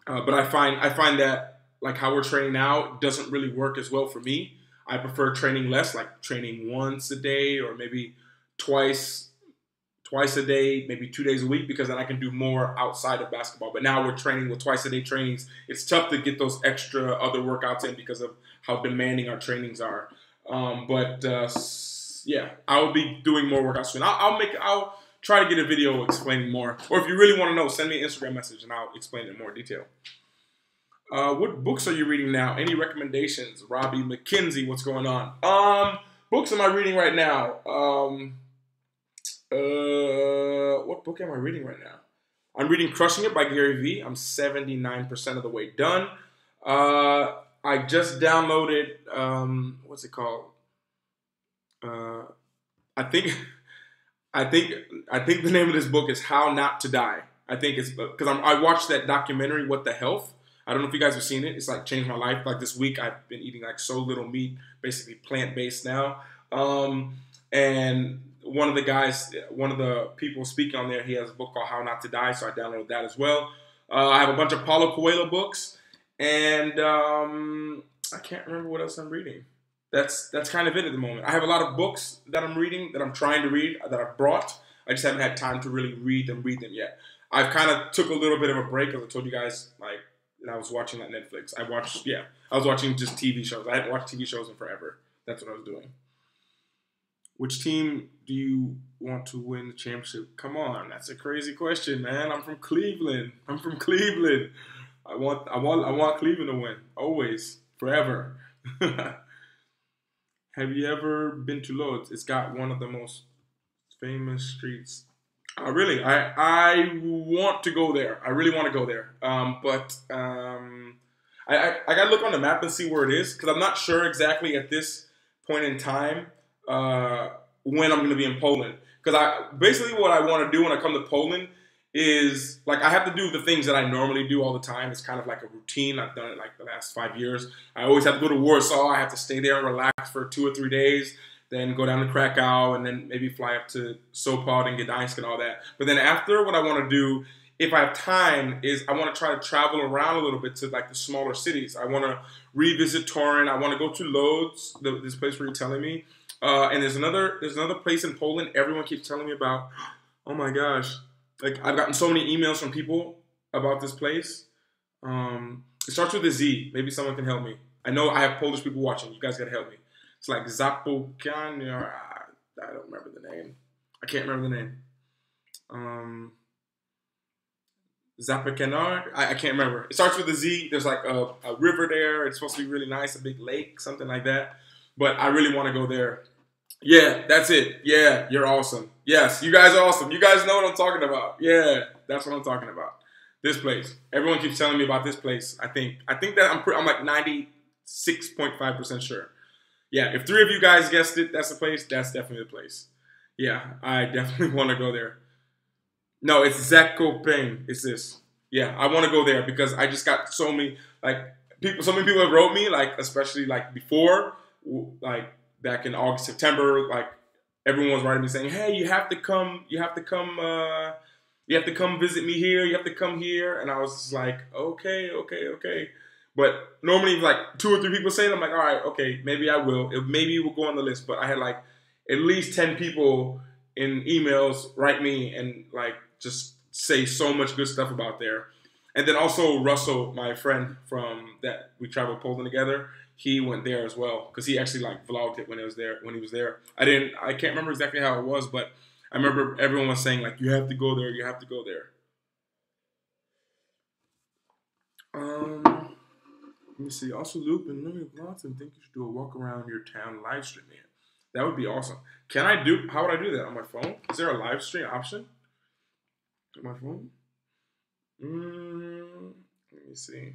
But I find that like how we're training now doesn't really work as well for me. I prefer training less, like training once a day or maybe twice a day, maybe 2 days a week, because then I can do more outside of basketball. But now we're training with twice a day trainings. It's tough to get those extra other workouts in because of how demanding our trainings are. Yeah, I will be doing more workouts soon. I'll try to get a video explaining more. Or if you really want to know, send me an Instagram message and I'll explain it in more detail. What books are you reading now? Any recommendations? Robbie McKenzie, what's going on? Books am I reading right now? What book am I reading right now? I'm reading Crushing It by Gary Vee. I'm 79% of the way done. I just downloaded, what's it called? I think the name of this book is How Not to Die. I think it's because I watched that documentary, What the Health. I don't know if you guys have seen it. It's like changed my life. Like this week, I've been eating like so little meat, basically plant-based now. And one of the people speaking on there, he has a book called How Not to Die, so I downloaded that as well. I have a bunch of Paulo Coelho books, and I can't remember what else I'm reading. That's kind of it at the moment. I have a lot of books that I'm reading, that I'm trying to read, that I've brought. I just haven't had time to really read them yet. I've kind of took a little bit of a break, as I told you guys, like, and I was watching that Netflix. I was watching just TV shows. I hadn't watched TV shows in forever. That's what I was doing. Which team do you want to win the championship? Come on, that's a crazy question, man. I'm from Cleveland. I want Cleveland to win. Always. Forever. Have you ever been to Lodz? It's got one of the most famous streets. Really, I want to go there. I really want to go there. But I got to look on the map and see where it is because I'm not sure exactly at this point in time when I'm going to be in Poland. Because basically what I want to do when I come to Poland is, like, I have to do the things that I normally do all the time. It's kind of like a routine. I've done it like the last 5 years. I always have to go to Warsaw. I have to stay there and relax for 2 or 3 days. Then go down to Krakow, and then maybe fly up to Sopot and Gdańsk and all that. But then after, what I want to do, if I have time, is I want to try to travel around a little bit to like the smaller cities. I want to revisit Torun. I want to go to Lodz, this place where you're telling me. And there's another place in Poland everyone keeps telling me about. Oh my gosh. Like, I've gotten so many emails from people about this place. It starts with a Z. Maybe someone can help me. I know I have Polish people watching. You guys got to help me. It's like Zapokan, or I don't remember the name. I can't remember the name. Zapokanar? I can't remember. It starts with a Z. There's like a river there. It's supposed to be really nice, a big lake, something like that. But I really want to go there. Yeah, that's it. Yeah, you're awesome. Yes, you guys are awesome. You guys know what I'm talking about. Yeah, that's what I'm talking about. This place. Everyone keeps telling me about this place. I think that I'm like 96.5% sure. Yeah, if 3 of you guys guessed it, that's the place. That's definitely the place. Yeah, I definitely want to go there. No, it's Zakopane. It's this. Yeah, I want to go there because I just got so many people. So many people have wrote me, like, especially like before, like back in August, September. Like, everyone was writing me saying, "Hey, you have to come. You have to come visit me here. You have to come here." And I was just like, okay. But normally, like 2 or 3 people say it, I'm like, all right, okay, maybe I will. Maybe it will go on the list. But I had like at least 10 people in emails write me and like just say so much good stuff about there. And then also Russell, my friend from that we traveled Poland together, he went there as well because he actually like vlogged it when it was there. When he was there, I can't remember exactly how it was, but I remember everyone was saying like, you have to go there, you have to go there. Let me see. Also, Loop and Louis Bronson think you should do a walk around your town live stream. Man, that would be awesome. Can I do? How would I do that on my phone? Is there a live stream option on my phone? Let me see.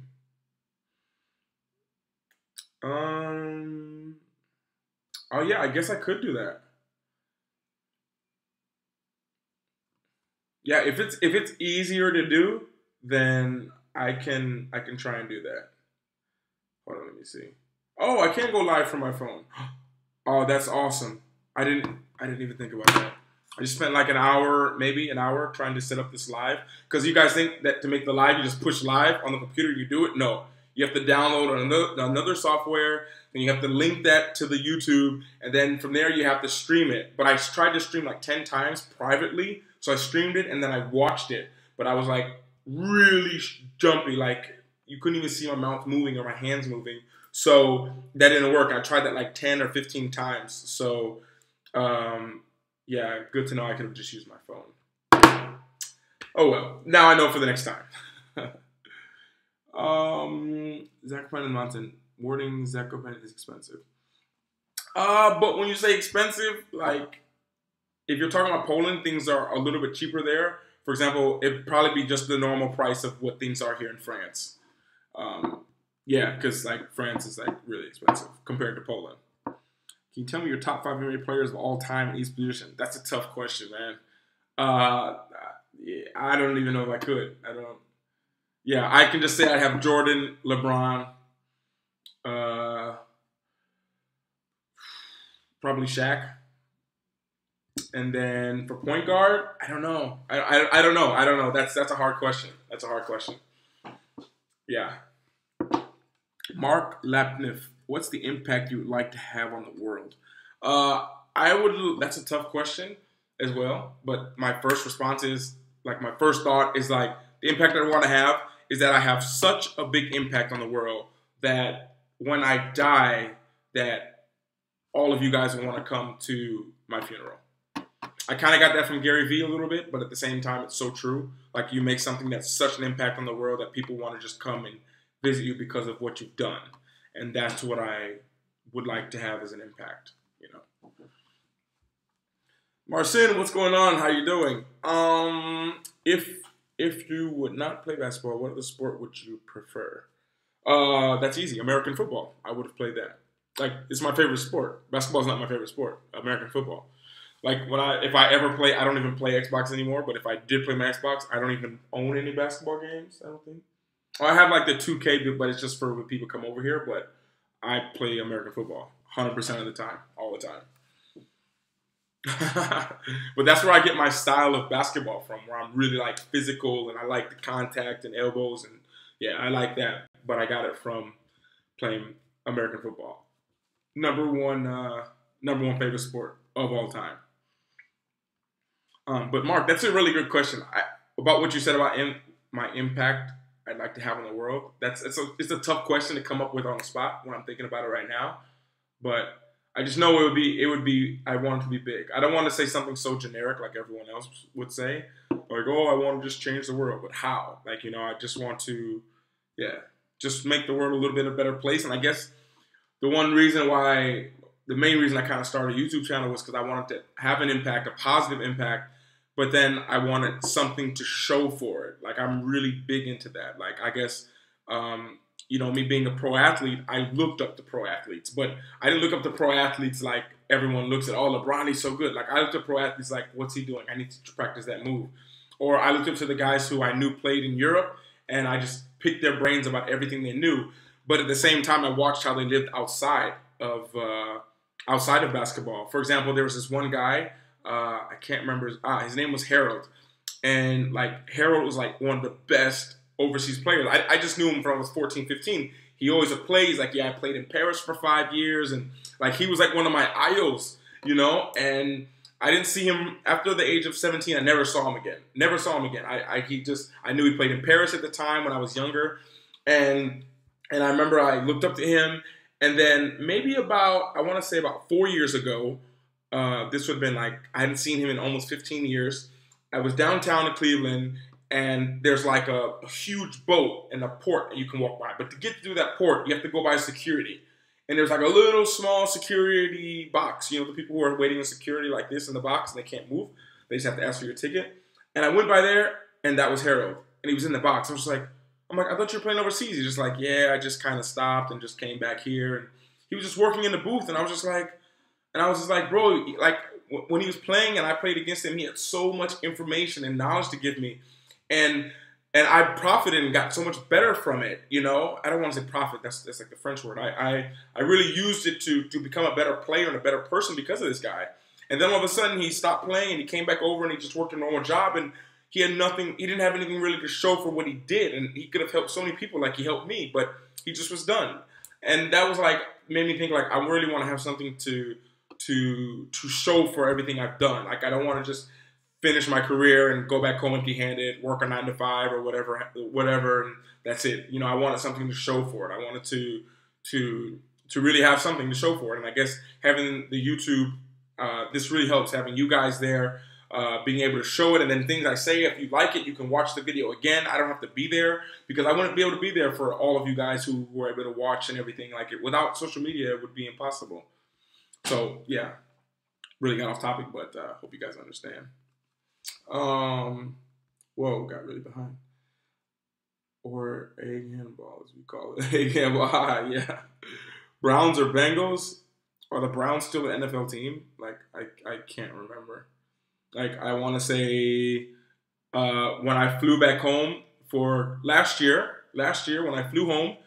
Oh yeah, I guess I could do that. Yeah, if it's easier to do, then I can try and do that. Hold on, let me see. Oh, I can go live from my phone. Oh, that's awesome. I didn't even think about that. I just spent like an hour, maybe an hour, trying to set up this live. Because you guys think that to make the live, you just push live on the computer, you do it. No, you have to download another software, and you have to link that to the YouTube, and then from there you have to stream it. But I tried to stream like 10 times privately, so I streamed it and then I watched it. But I was like really jumpy, like you couldn't even see my mouth moving or my hands moving. So that didn't work. I tried that like 10 or 15 times. So yeah, good to know I could have just used my phone. Oh well, now I know for the next time. Zakopane and Mountain. Wording Zakopane is expensive. But when you say expensive, like if you're talking about Poland, things are a little bit cheaper there. For example, it'd probably be just the normal price of what things are here in France. Yeah, because like France is like really expensive compared to Poland. Can you tell me your top 5 NBA players of all time in each position? That's a tough question, man. Yeah, I don't even know if I could. I don't. Yeah, I can just say I have Jordan, LeBron, uh, probably Shaq, and then for point guard, I don't know. I don't know. I don't know. That's a hard question. That's a hard question. Yeah. Mark Lapniff, what's the impact you would like to have on the world? I would. That's a tough question as well. But my first response is like my first thought is like the impact I want to have is that I have such a big impact on the world that when I die, that all of you guys will want to come to my funeral. I kind of got that from Gary Vee a little bit, but at the same time, it's so true. Like you make something that's such an impact on the world that people want to just come and visit you because of what you've done, and that's what I would like to have as an impact. You know, Marcin, what's going on? How you doing? If you would not play basketball, what other sport would you prefer? That's easy. American football. I would have played that. Like it's my favorite sport. Basketball is not my favorite sport. American football. Like if I ever play, I don't even play Xbox anymore. But if I did play my Xbox, I don't even own any basketball games. I don't think. I have like the 2K, but it's just for when people come over here. But I play American football 100% of the time, all the time. But that's where I get my style of basketball from, where I'm really like physical and I like the contact and elbows and yeah, I like that. But I got it from playing American football. Number one favorite sport of all time. But Mark, that's a really good question. About what you said about my impact I'd like to have on the world. It's a tough question to come up with on the spot when I'm thinking about it right now. But I just know it would be I want it to be big. I don't want to say something so generic like everyone else would say. Like, oh, I want to just change the world. But how? Like, I just want to, yeah, just make the world a little bit a better place. And I guess the main reason I kind of started a YouTube channel was because I wanted to have an impact, a positive impact, but then I wanted something to show for it. Like I'm really big into that. Like I guess, me being a pro athlete, I looked up to pro athletes, but I didn't look up to pro athletes like everyone looks at, oh, LeBron, he's so good. Like I looked at pro athletes like, what's he doing? I need to practice that move. Or I looked up to the guys who I knew played in Europe, and I just picked their brains about everything they knew. But at the same time, I watched how they lived outside of basketball. For example, there was this one guy, I can't remember, his name was Harold. And like Harold was like one of the best overseas players. I just knew him from when I was 14, 15. he always would play. He's like, yeah, I played in Paris for 5 years, and like he was like one of my idols, you know. And I didn't see him after the age of 17. I never saw him again. Never saw him again. I knew he played in Paris at the time when I was younger, and I remember I looked up to him, and then maybe I want to say about 4 years ago, this would have been like I hadn't seen him in almost 15 years. I was downtown in Cleveland, and there's like a huge boat and a port that you can walk by. But to get through that port, you have to go by security. And there's like a little small security box. You know, the people who are waiting in security like this in the box, and they can't move. They just have to ask for your ticket. And I went by there, and that was Harold. And he was in the box. I was just like, I thought you were playing overseas. He's just like, yeah, I just kind of stopped and just came back here. And he was just working in the booth, and I was just like, bro, like when he was playing and I played against him, he had so much information and knowledge to give me. And I profited and got so much better from it, you know. I don't want to say profit, that's like the French word. I really used it to become a better player and a better person because of this guy. And then all of a sudden he stopped playing and he came back over and he just worked a normal job, and he had nothing, he didn't have anything really to show for what he did. And he could have helped so many people like he helped me, but he just was done. And that was like, made me think like, I really want to have something to show for everything I've done. Like I don't want to just finish my career and go back home empty-handed, work a 9 to 5 or whatever, and that's it. You know, I wanted something to show for it. I wanted to really have something to show for it. And I guess having the YouTube, this really helps, having you guys there, being able to show it, and then things I say, if you like it, you can watch the video again. I don't have to be there because I wouldn't be able to be there for all of you guys who were able to watch and everything like it. Without social media, it would be impossible. So yeah, really got off topic, but hope you guys understand. Whoa, got really behind. Or egg handball, as we call it. Egg handball, yeah. Browns or Bengals? Are the Browns still an NFL team? Like, I can't remember. Like, I want to say when I flew back home for last year when I flew home,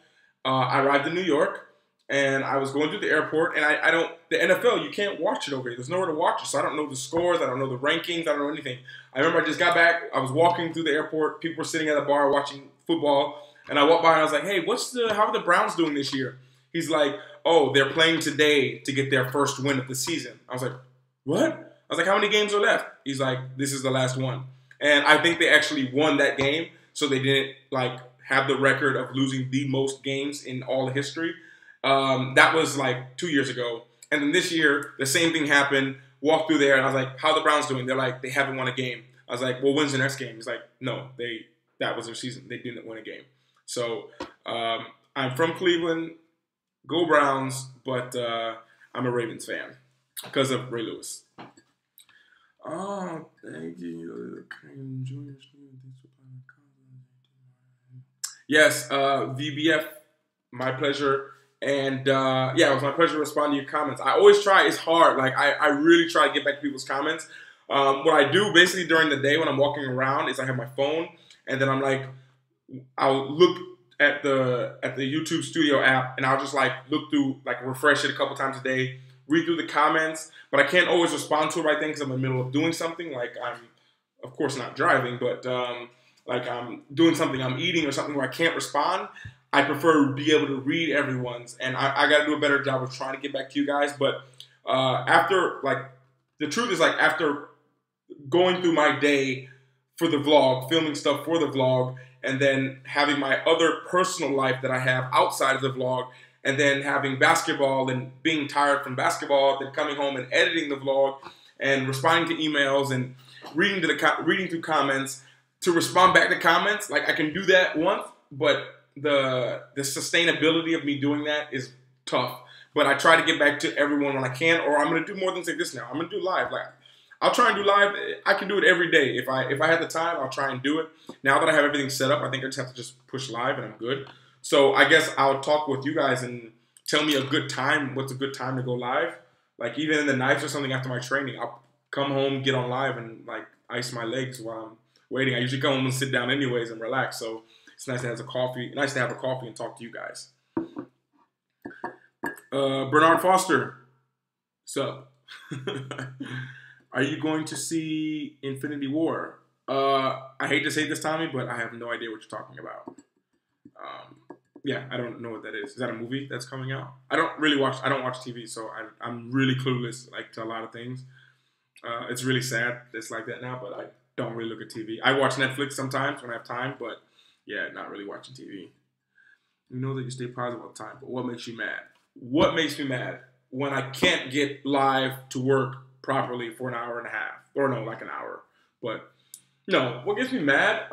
I arrived in New York, and I was going through the airport, and I don't, the NFL, you can't watch it over here. There's nowhere to watch it, so I don't know the scores, I don't know the rankings, I don't know anything. I remember I just got back, I was walking through the airport, people were sitting at a bar watching football, and I walked by and I was like, hey, how are the Browns doing this year? He's like, oh, they're playing today to get their first win of the season. I was like, what? I was like, how many games are left? He's like, this is the last one. And I think they actually won that game, so they didn't like have the record of losing the most games in all of history. That was like 2 years ago. And then this year, the same thing happened. Walked through there, and I was like, how are the Browns doing? They're like, they haven't won a game. I was like, well, when's the next game? He's like, no, that was their season. They didn't win a game. So I'm from Cleveland. Go Browns, but I'm a Ravens fan because of Ray Lewis. Oh, thank you. Yes, VBF, my pleasure. And yeah, it was my pleasure to respond to your comments. I always try. It's hard. Like I really try to get back to people's comments. What I do basically during the day when I'm walking around is I have my phone, and then I'm like, I'll look at the YouTube Studio app, and I'll just like look through, like refresh it a couple times a day, read through the comments. But I can't always respond to it right then because I'm in the middle of doing something. Like I'm, of course, not driving, but like I'm doing something, I'm eating or something where I can't respond. I prefer to be able to read everyone's, and I got to do a better job of trying to get back to you guys. But after, like, the truth is, like, after going through my day for the vlog, filming stuff for the vlog, and then having my other personal life that I have outside of the vlog, and then having basketball and being tired from basketball, then coming home and editing the vlog and responding to emails and reading through comments to respond back to comments, like, I can do that once, but the sustainability of me doing that is tough. But I try to get back to everyone when I can, or I'm gonna do more than say this now. I'm gonna do live. Like I'll try and do live. I can do it every day. If I had the time, I'll try and do it. Now that I have everything set up, I think I just have to just push live and I'm good. So I guess I'll talk with you guys and tell me a good time. What's a good time to go live? Like even in the nights or something after my training, I'll come home, get on live, and like ice my legs while I'm waiting. I usually come home and sit down anyways and relax. So it's nice to have a coffee. Nice to have a coffee and talk to you guys. Bernard Foster, what's up? Are you going to see Infinity War? I hate to say this, Tommy, but I have no idea what you're talking about. Yeah, I don't know what that is. Is that a movie that's coming out? I don't watch TV, so I'm really clueless like to a lot of things. It's really sad. It's like that now, but I don't really look at TV. I watch Netflix sometimes when I have time, but yeah, not really watching TV. You know that you stay positive all the time, but what makes you mad? What makes me mad? When I can't get live to work properly for an hour and a half, or no, like an hour. But no, what gets me mad?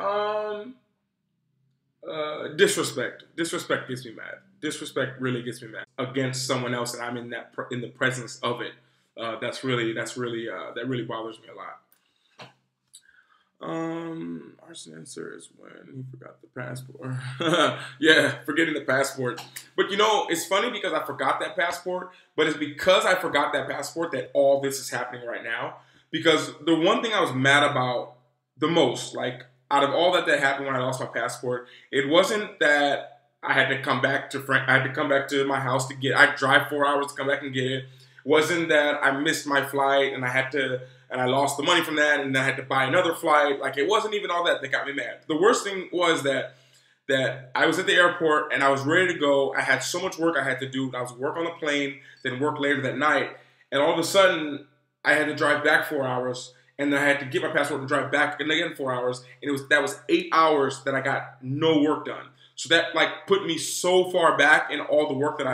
Disrespect. Disrespect gets me mad. Disrespect really gets me mad against someone else, and I'm in the presence of it. That really bothers me a lot. Arson answer is when he forgot the passport. Yeah, forgetting the passport. But you know, it's funny because I forgot that passport, but it's because I forgot that passport that all this is happening right now. Because the one thing I was mad about the most, like out of all that happened when I lost my passport, it wasn't that I had to come back to I had to come back to my house to get. I drive 4 hours to come back and get it. Wasn't that I missed my flight and I lost the money from that and I had to buy another flight. Like it wasn't even all that got me mad. The worst thing was that I was at the airport and I was ready to go. I had so much work I had to do. I was work on the plane, then work later that night, and all of a sudden I had to drive back 4 hours, and then I had to get my passport and drive back again 4 hours, and that was 8 hours that I got no work done. So that like put me so far back in all the work that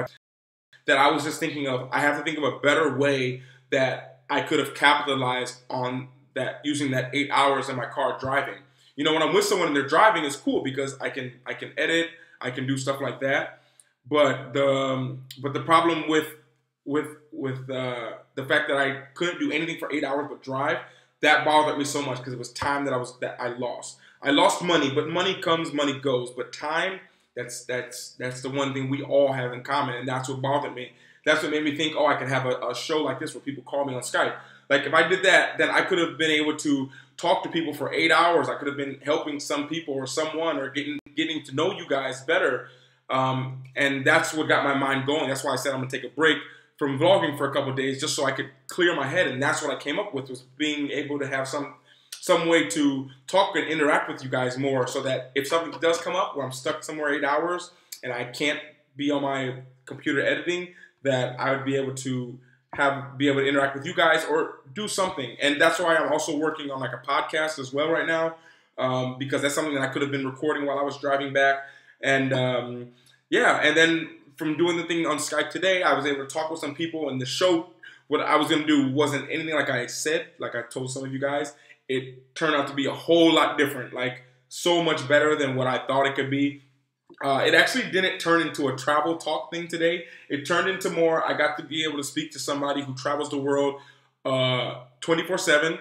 I was just thinking of. I have to think of a better way that I could have capitalized on that using that 8 hours in my car driving. You know, when I'm with someone and they're driving, it's cool because I can edit, I can do stuff like that. But the problem with the fact that I couldn't do anything for 8 hours but drive, that bothered me so much because it was time that I lost. I lost money, but money comes, money goes. But time, that's the one thing we all have in common, and that's what bothered me. That's what made me think, oh, I can have a show like this where people call me on Skype. Like if I did that, then I could have been able to talk to people for 8 hours. I could have been helping some people or someone or getting to know you guys better. And that's what got my mind going. That's why I said I'm gonna take a break from vlogging for a couple of days just so I could clear my head. And that's what I came up with, was being able to have some way to talk and interact with you guys more, so that if something does come up where I'm stuck somewhere 8 hours and I can't be on my computer editing, that I would be able to interact with you guys or do something. And that's why I'm also working on like a podcast as well right now, because that's something that I could have been recording while I was driving back. And yeah, and then from doing the thing on Skype today, I was able to talk with some people, and the show, what I was going to do wasn't anything like I said, like I told some of you guys. It turned out to be a whole lot different, like so much better than what I thought it could be. It actually didn't turn into a travel talk thing today. It turned into more, I got to be able to speak to somebody who travels the world 24/7.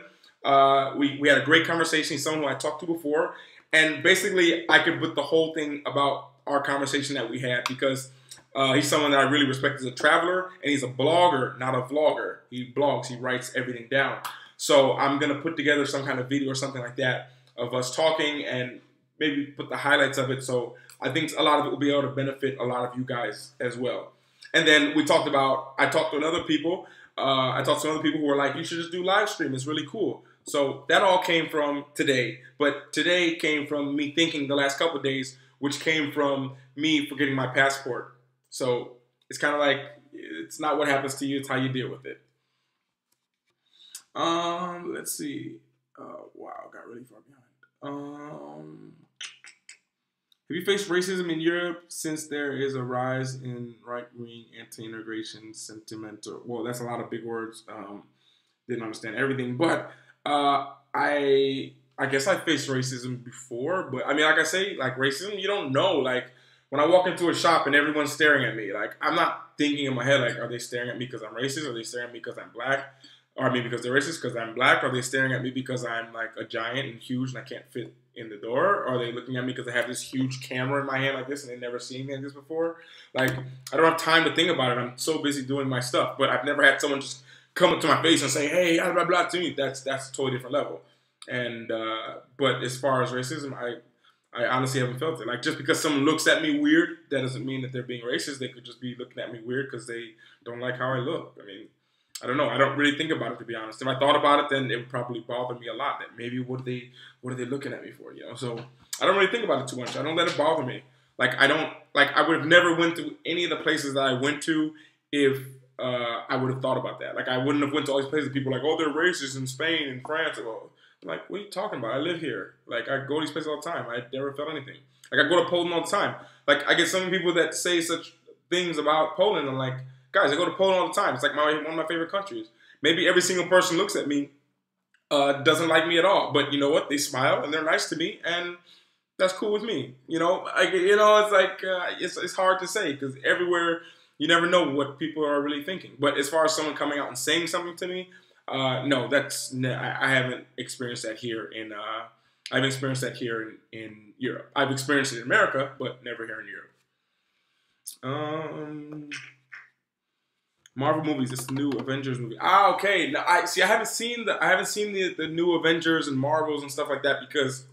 We had a great conversation, someone who I talked to before. And basically, I could put the whole thing about our conversation that we had, because he's someone that I really respect as a traveler, and he's a blogger, not a vlogger. He blogs, he writes everything down. So I'm going to put together some kind of video or something like that of us talking and maybe put the highlights of it. So I think a lot of it will be able to benefit a lot of you guys as well. And then I talked to other people. I talked to other people who were like, you should just do live stream. It's really cool. So that all came from today. But today came from me thinking the last couple of days, which came from me forgetting my passport. So it's kind of like, it's not what happens to you, it's how you deal with it. Let's see. Wow, got really far behind. Have you faced racism in Europe since there is a rise in right-wing anti-integration sentimental? Well, that's a lot of big words. Didn't understand everything, but I guess I faced racism before. But I mean, like I say, like racism, you don't know. Like when I walk into a shop and everyone's staring at me, like I'm not thinking in my head like, are they staring at me because I'm racist? Are they staring at me because I'm black? Or maybe because they're racist because I'm black? Are they staring at me because I'm like a giant and huge and I can't fit in the door? Or are they looking at me because I have this huge camera in my hand like this and they've never seen me like this before? Like, I don't have time to think about it. I'm so busy doing my stuff. But I've never had someone just come up to my face and say, hey, blah, blah, blah, to me. That's a totally different level. And, but as far as racism, I honestly haven't felt it. Like, just because someone looks at me weird, that doesn't mean that they're being racist. They could just be looking at me weird because they don't like how I look. I mean, I don't know. I don't really think about it, to be honest. If I thought about it, then it would probably bother me a lot. That maybe what are they looking at me for? You know. So I don't really think about it too much. I don't let it bother me. Like I don't like I would have never went to any of the places that I went to if I would have thought about that. Like I wouldn't have went to all these places. People are like, oh, they're racist in Spain and France. Well, I'm like, what are you talking about? I live here. Like I go to these places all the time. I never felt anything. Like I go to Poland all the time. Like I get some people that say such things about Poland. I'm like, guys, I go to Poland all the time. It's like one of my favorite countries. Maybe every single person looks at me, doesn't like me at all. But you know what? They smile and they're nice to me, and that's cool with me. It's like it's hard to say because everywhere you never know what people are really thinking. But as far as someone coming out and saying something to me, no, I haven't experienced that here in. I've experienced that here in Europe. I've experienced it in America, but never here in Europe. Marvel movies. It's the new Avengers movie. Okay. Now I haven't seen the new Avengers and Marvels and stuff like that because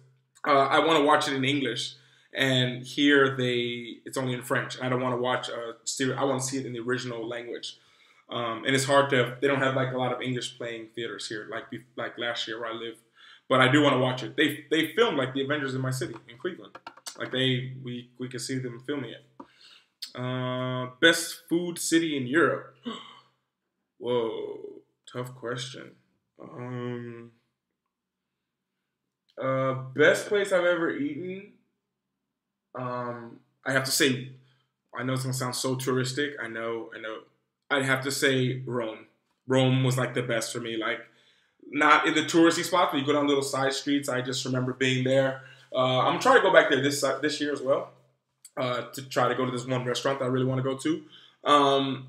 I want to watch it in English, and here it's only in French. And I don't want to watch a series. I want to see it in the original language, and it's hard to. They don't have like a lot of English playing theaters here, like last year where I lived. But I do want to watch it. They filmed like the Avengers in my city in Cleveland. Like we could see them filming it. Best food city in Europe. Whoa, tough question. Best place I've ever eaten. I have to say, I know it's gonna sound so touristic. I know. I'd have to say Rome. Rome was like the best for me. Like not in the touristy spots, but you go down little side streets. I just remember being there. I'm trying to go back there this year as well. To try to go to this one restaurant that I really want to go to.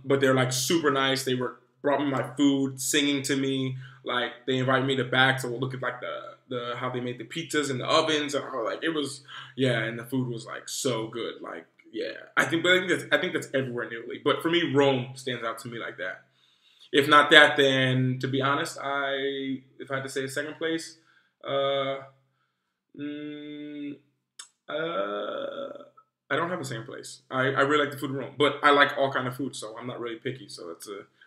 But they're like super nice. They brought me my food, singing to me. Like they invited me to back to look at like the how they made the pizzas in the ovens, and like it was and the food was like so good. Like I think that's everywhere in Italy. But for me, Rome stands out to me like that. If not that, then to be honest, if I had to say second place, I don't have the same place. I really like the food in Rome, but I like all kind of food, so I'm not really picky. So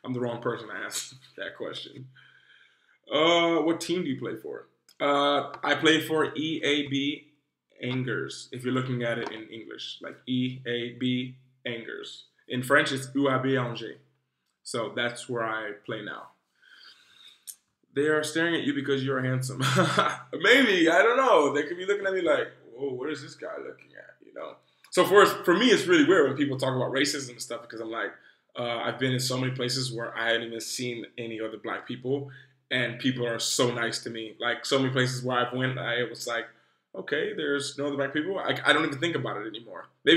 I'm the wrong person to ask that question. What team do you play for? I play for EAB Angers. If you're looking at it in English, like EAB Angers. In French, it's UAB Angers. So that's where I play now. They are staring at you because you're handsome. Maybe, I don't know. They could be looking at me like, whoa, what is this guy looking at? So for me, it's really weird when people talk about racism and stuff because I'm like, I've been in so many places where I hadn't even seen any other black people, and people are so nice to me. Like so many places where I've went, I was like, okay, there's no other black people. I don't even think about it anymore. I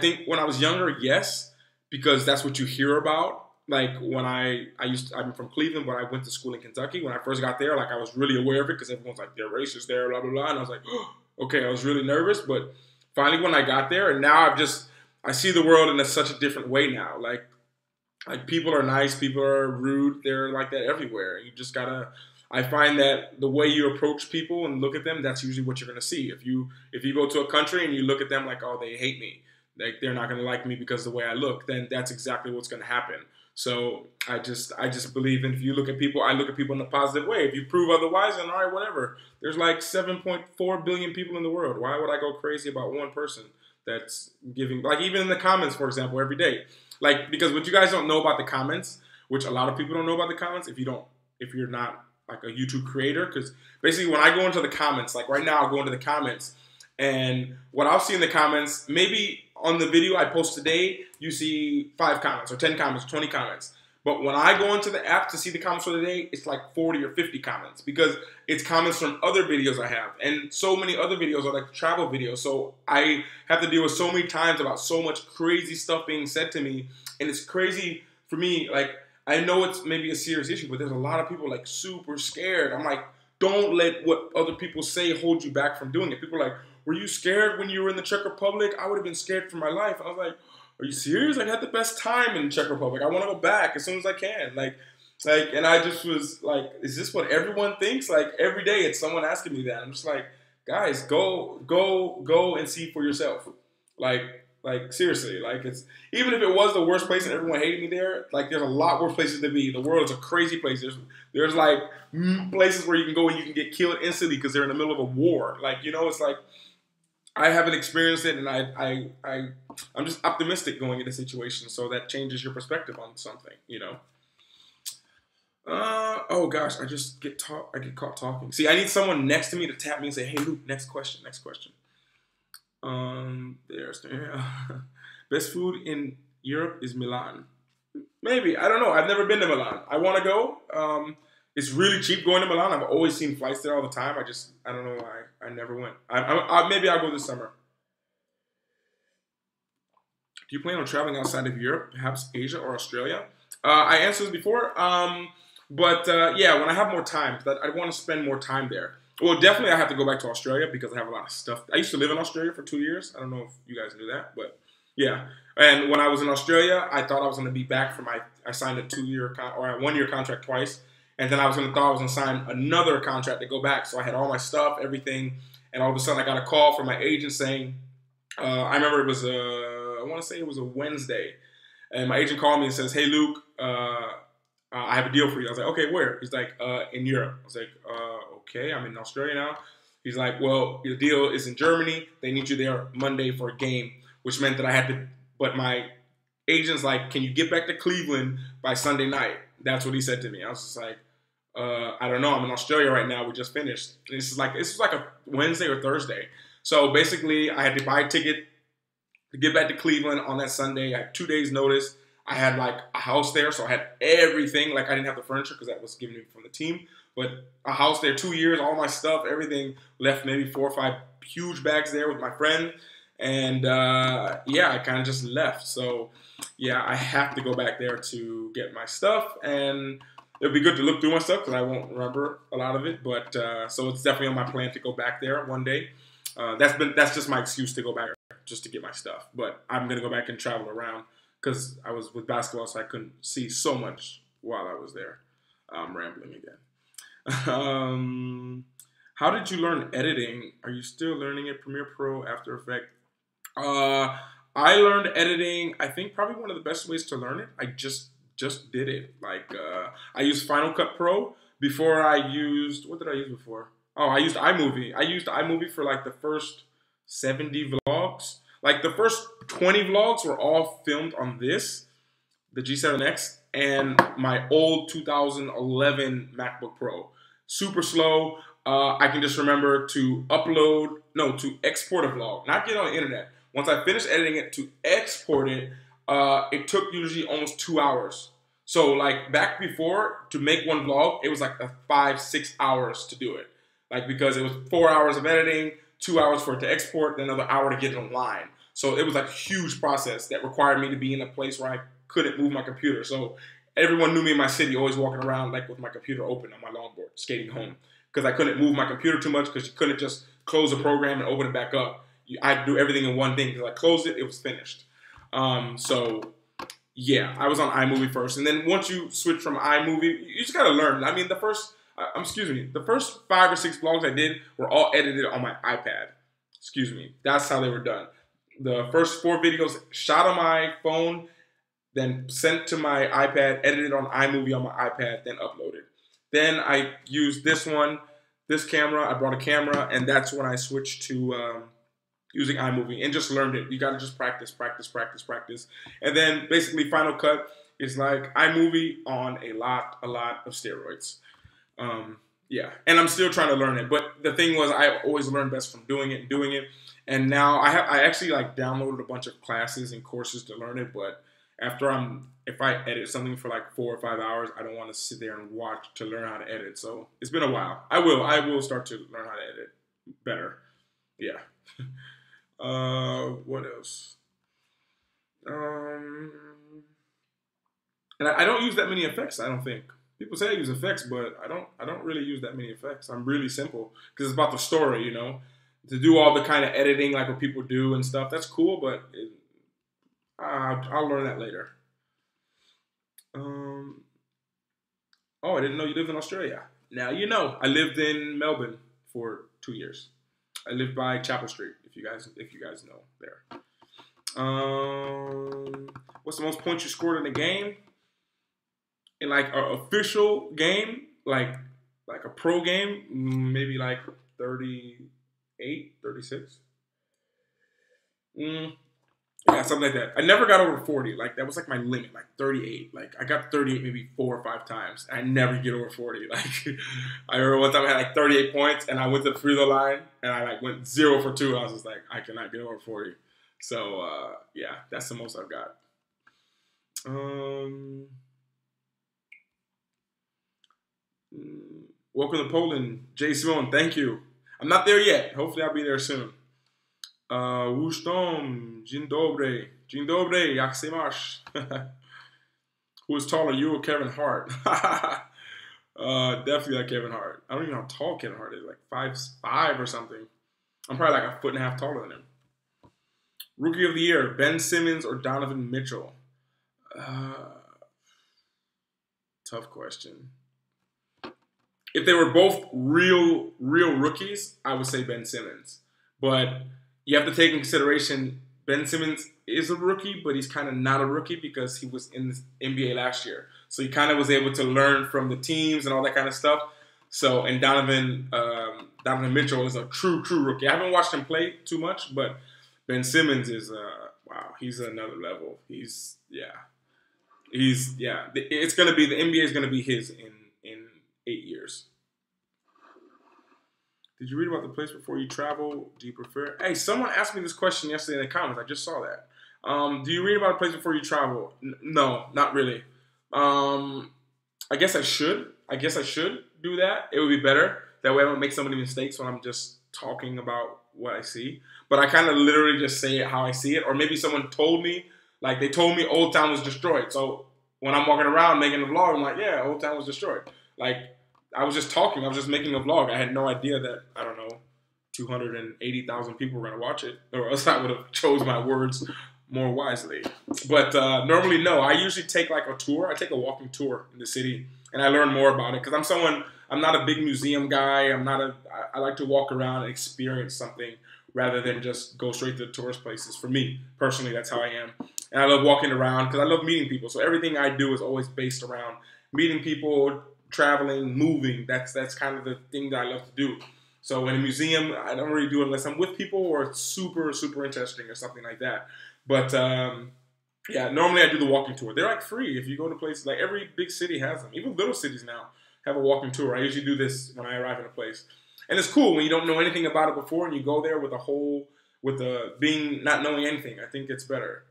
think when I was younger, yes, because that's what you hear about. Like when I'm from Cleveland, but I went to school in Kentucky. When I first got there, like I was really aware of it because everyone's like, they're racist there, blah, blah, blah. And I was like, oh, okay, I was really nervous. But finally when I got there, and now I see the world in such a different way now. Like people are nice, people are rude. They're like that everywhere. You just I find that the way you approach people and look at them, that's usually what you're going to see. If you go to a country and you look at them like, oh, they hate me, like they're not going to like me because of the way I look, then that's exactly what's going to happen. So I just believe if you look at people, I look at people in a positive way. If you prove otherwise, then all right, whatever. There's like 7.4 billion people in the world. Why would I go crazy about one person that's giving, like even in the comments, for example, every day? Like, because what you guys don't know about the comments, which a lot of people don't know about the comments, if you're not like a YouTube creator, because basically when I go into the comments, like right now I'll go into the comments, and what I'll see in the comments, maybe on the video I post today, you see 5 comments or 10 comments, 20 comments. But when I go into the app to see the comments for the day, it's like 40 or 50 comments because it's comments from other videos I have. And so many other videos are like travel videos. So I have to deal with so many times about so much crazy stuff being said to me. And it's crazy for me. Like, I know it's maybe a serious issue, but there's a lot of people like super scared. I'm like, don't let what other people say hold you back from doing it. People are like, were you scared when you were in the Czech Republic? I would have been scared for my life. I was like, are you serious? I had the best time in the Czech Republic. I want to go back as soon as I can. And I just was like, is this what everyone thinks? Like every day it's someone asking me that. I'm just like, guys, go and see for yourself. Like seriously, like it's, even if it was the worst place and everyone hated me there, like there's a lot worse places to be. The world is a crazy place. There's like places where you can go and you can get killed instantly because they're in the middle of a war. Like, it's like, I haven't experienced it, and I'm just optimistic going into situations, so that changes your perspective on something, you know. Oh gosh, I get caught talking. See, I need someone next to me to tap me and say, "Hey, Luke, next question, next question." There's best food in Europe is Milan. Maybe, I don't know. I've never been to Milan. I want to go. It's really cheap going to Milan. I've always seen flights there all the time. I don't know why I never went. Maybe I'll go this summer. Do you plan on traveling outside of Europe, perhaps Asia or Australia? I answered this before, but yeah, when I have more time, I want to spend more time there. Well, definitely I have to go back to Australia because I have a lot of stuff. I used to live in Australia for 2 years. I don't know if you guys knew that, but yeah. And when I was in Australia, I thought I was going to be back for I signed a 2-year or a 1-year contract twice. And then I was going to sign another contract to go back. So I had all my stuff, everything. And all of a sudden I got a call from my agent saying, I remember it was I want to say it was a Wednesday. And my agent called me and says, "Hey, Luke, I have a deal for you." I was like, "Okay, where?" He's like, "In Europe." I was like, "Okay, I'm in Australia now." He's like, "Well, your deal is in Germany. They need you there Monday for a game," which meant that I had to, but my agent's like, "Can you get back to Cleveland by Sunday night?" That's what he said to me. I was just like, I don't know. I'm in Australia right now. We just finished. This was like a Wednesday or Thursday. So basically, I had to buy a ticket to get back to Cleveland on that Sunday. I had 2 days notice. I had like a house there, so I had everything. Like I didn't have the furniture because that was given me from the team, but a house there, 2 years, all my stuff, everything. Left maybe 4 or 5 huge bags there with my friend, and yeah, I kind of just left. So yeah, I have to go back there to get my stuff, and it'll be good to look through my stuff because I won't remember a lot of it. But so it's definitely on my plan to go back there one day. That's just my excuse to go back just to get my stuff. But I'm gonna go back and travel around because I was with basketball, so I couldn't see so much while I was there. I'm rambling again. How did you learn editing? Are you still learning it, Premiere Pro, After Effects? I learned editing. I think probably one of the best ways to learn it. I just did it. Like I used Final Cut Pro before. I used what did I use before? Oh, I used iMovie. I used iMovie for like the first 70 vlogs. Like the first 20 vlogs were all filmed on the G7X, and my old 2011 MacBook Pro. Super slow. I can just remember to export a vlog, not get on the internet. Once I finished editing it, to export it, it took usually almost 2 hours. So like back before, to make one vlog, it was like 5-6 hours to do it. Like because it was 4 hours of editing, 2 hours for it to export, then another hour to get it online. So it was like a huge process that required me to be in a place where I couldn't move my computer. So everyone knew me in my city, always walking around like with my computer open on my longboard, skating home. Because I couldn't move my computer too much because you couldn't just close a program and open it back up. I had to do everything in one thing because I closed it, it was finished. So yeah, I was on iMovie first. And then once you switch from iMovie, you just got to learn. I mean, the first 5 or 6 vlogs I did were all edited on my iPad. That's how they were done. The first 4 videos shot on my phone, then sent to my iPad, edited on iMovie on my iPad, then uploaded. Then I used this camera. I brought a camera, and that's when I switched to using iMovie and just learned it. You got to just practice. And then basically Final Cut is like iMovie on a lot of steroids. Yeah, and I'm still trying to learn it. But the thing was, I always learn best from doing it. And now I actually like downloaded a bunch of classes and courses to learn it. But if I edit something for like 4 or 5 hours, I don't want to sit there and watch to learn how to edit. So it's been a while. I will start to learn how to edit better. Yeah. What else? And I don't use that many effects. I don't think people say I use effects, but I don't really use that many effects. I'm really simple because it's about the story, you know. To do all the kind of editing like what people do and stuff, that's cool, but I'll learn that later. Oh, I didn't know you lived in Australia. Now you know. I lived in Melbourne for 2 years. I lived by Chapel Street. If you guys know there. What's the most points you scored in a game? In like an official game, like a pro game, maybe like 38, 36. Mm, yeah, something like that. I never got over 40. Like that was like my limit, like 38. Like I got 38 maybe 4 or 5 times. I never get over 40. Like I remember one time I had like 38 points and I went to the free throw line and I like went 0 for 2. I was just like, I cannot get over 40. So yeah, that's the most I've got. Um, Welcome to Poland, Jay Simone. Thank you. I'm not there yet. Hopefully, I'll be there soon. Wushtom, Dzień dobry. Dzień dobry, jak się masz? Who is taller, you or Kevin Hart? Definitely like Kevin Hart. I don't even know how tall Kevin Hart is, like 5'5" or something. I'm probably like a foot and a half taller than him. Rookie of the Year, Ben Simmons or Donovan Mitchell? Tough question. If they were both real rookies, I would say Ben Simmons. But you have to take in consideration Ben Simmons is a rookie, but he's kind of not a rookie because he was in the NBA last year. So he kind of was able to learn from the teams and all that kind of stuff. So, and Donovan Mitchell is a true rookie. I haven't watched him play too much, but Ben Simmons is, wow, he's another level. It's going to be, the NBA is going to be his in 8 years. Did you read about the place before you travel? Do you prefer? Hey, someone asked me this question yesterday in the comments. I just saw that. Do you read about a place before you travel? No, not really. I guess I should. I should do that. It would be better. That way I don't make so many mistakes when I'm just talking about what I see. But I kind of literally just say it how I see it. Or maybe someone told me, like they told me Old Town was destroyed. So when I'm walking around making a vlog, I'm like, yeah, Old Town was destroyed. Like, I was just talking. I was just making a vlog. I had no idea that, I don't know, 280,000 people were going to watch it. Or else I would have chose my words more wisely. But normally, no. I usually take like a tour. I take a walking tour in the city. And I learn more about it. Because I'm not a big museum guy. I like to walk around and experience something rather than just go straight to the tourist places. For me, personally, that's how I am. And I love walking around because I love meeting people. So everything I do is always based around meeting people, traveling, moving. That's kind of the thing that I love to do. So in a museum, I don't really do it unless I'm with people or it's super interesting or something like that. But yeah, normally I do the walking tour. They're like free if you go to places. Like every big city has them. Even little cities now have a walking tour. I usually do this when I arrive in a place. And it's cool when you don't know anything about it before and you go there with not knowing anything. I think it's better.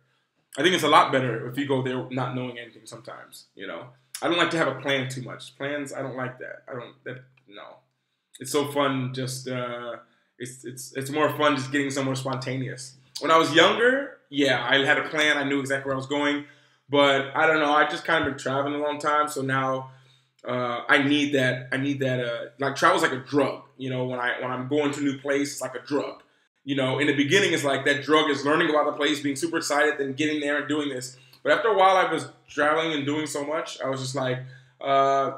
I think it's a lot better if you go there not knowing anything sometimes, you know. I don't like to have a plan too much. Plans, I don't like that. No. It's so fun just, it's more fun just getting somewhere spontaneous. When I was younger, yeah, I had a plan. I knew exactly where I was going. But I don't know. I just kind of been traveling a long time. So now I need that. Like travel's like a drug. You know, when I'm going to a new place, it's like a drug. You know, in the beginning, it's like that drug is learning about the place, being super excited, then getting there and doing this. But after a while, I was traveling and doing so much, I was just like,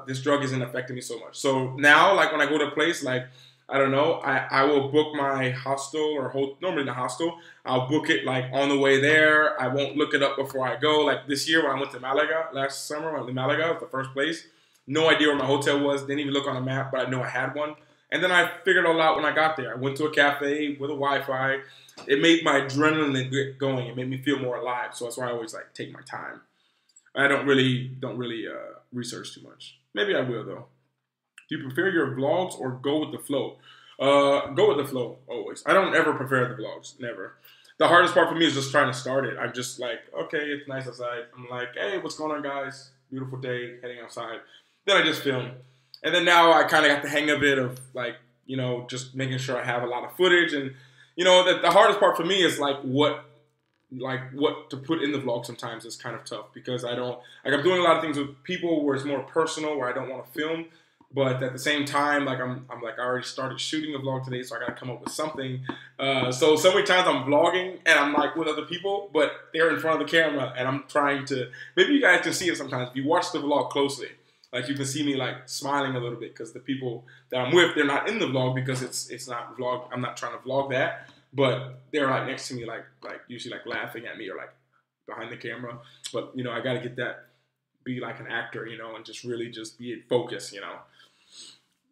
this drug isn't affecting me so much. So now, like when I go to a place, like, I don't know, I will book my hostel or normally the hostel. I'll book it like on the way there. I won't look it up before I go. Like this year when I went to Malaga last summer, I went to Malaga, it was the first place. No idea where my hotel was. Didn't even look on a map, but I know I had one. And then I figured it all out when I got there. I went to a cafe with a Wi-Fi. It made my adrenaline get going. It made me feel more alive. So that's why I always like take my time. I don't really research too much. Maybe I will though. Do you prefer your vlogs or go with the flow? Go with the flow always. I don't ever prefer the vlogs. Never. The hardest part for me is just trying to start it. I'm just like, okay, it's nice outside. I'm like, hey, what's going on, guys? Beautiful day, heading outside. Then I just film. And then now I kind of got the hang of it of like, you know, just making sure I have a lot of footage. And, you know, the hardest part for me is like what to put in the vlog sometimes is kind of tough because I'm doing a lot of things with people where it's more personal, where I don't want to film. But at the same time, like I'm like, I already started shooting a vlog today, so I got to come up with something. So many times I'm vlogging and I'm like with other people, but they're in front of the camera and I'm trying to, maybe you guys can see it sometimes. If you watch the vlog closely, like you can see me like smiling a little bit because the people that I'm with, they're not in the vlog because it's not vlog. I'm not trying to vlog that, but they're like next to me, like usually like laughing at me or like behind the camera. But you know, I got to get that, be like an actor, you know, and just really just be focused, you know.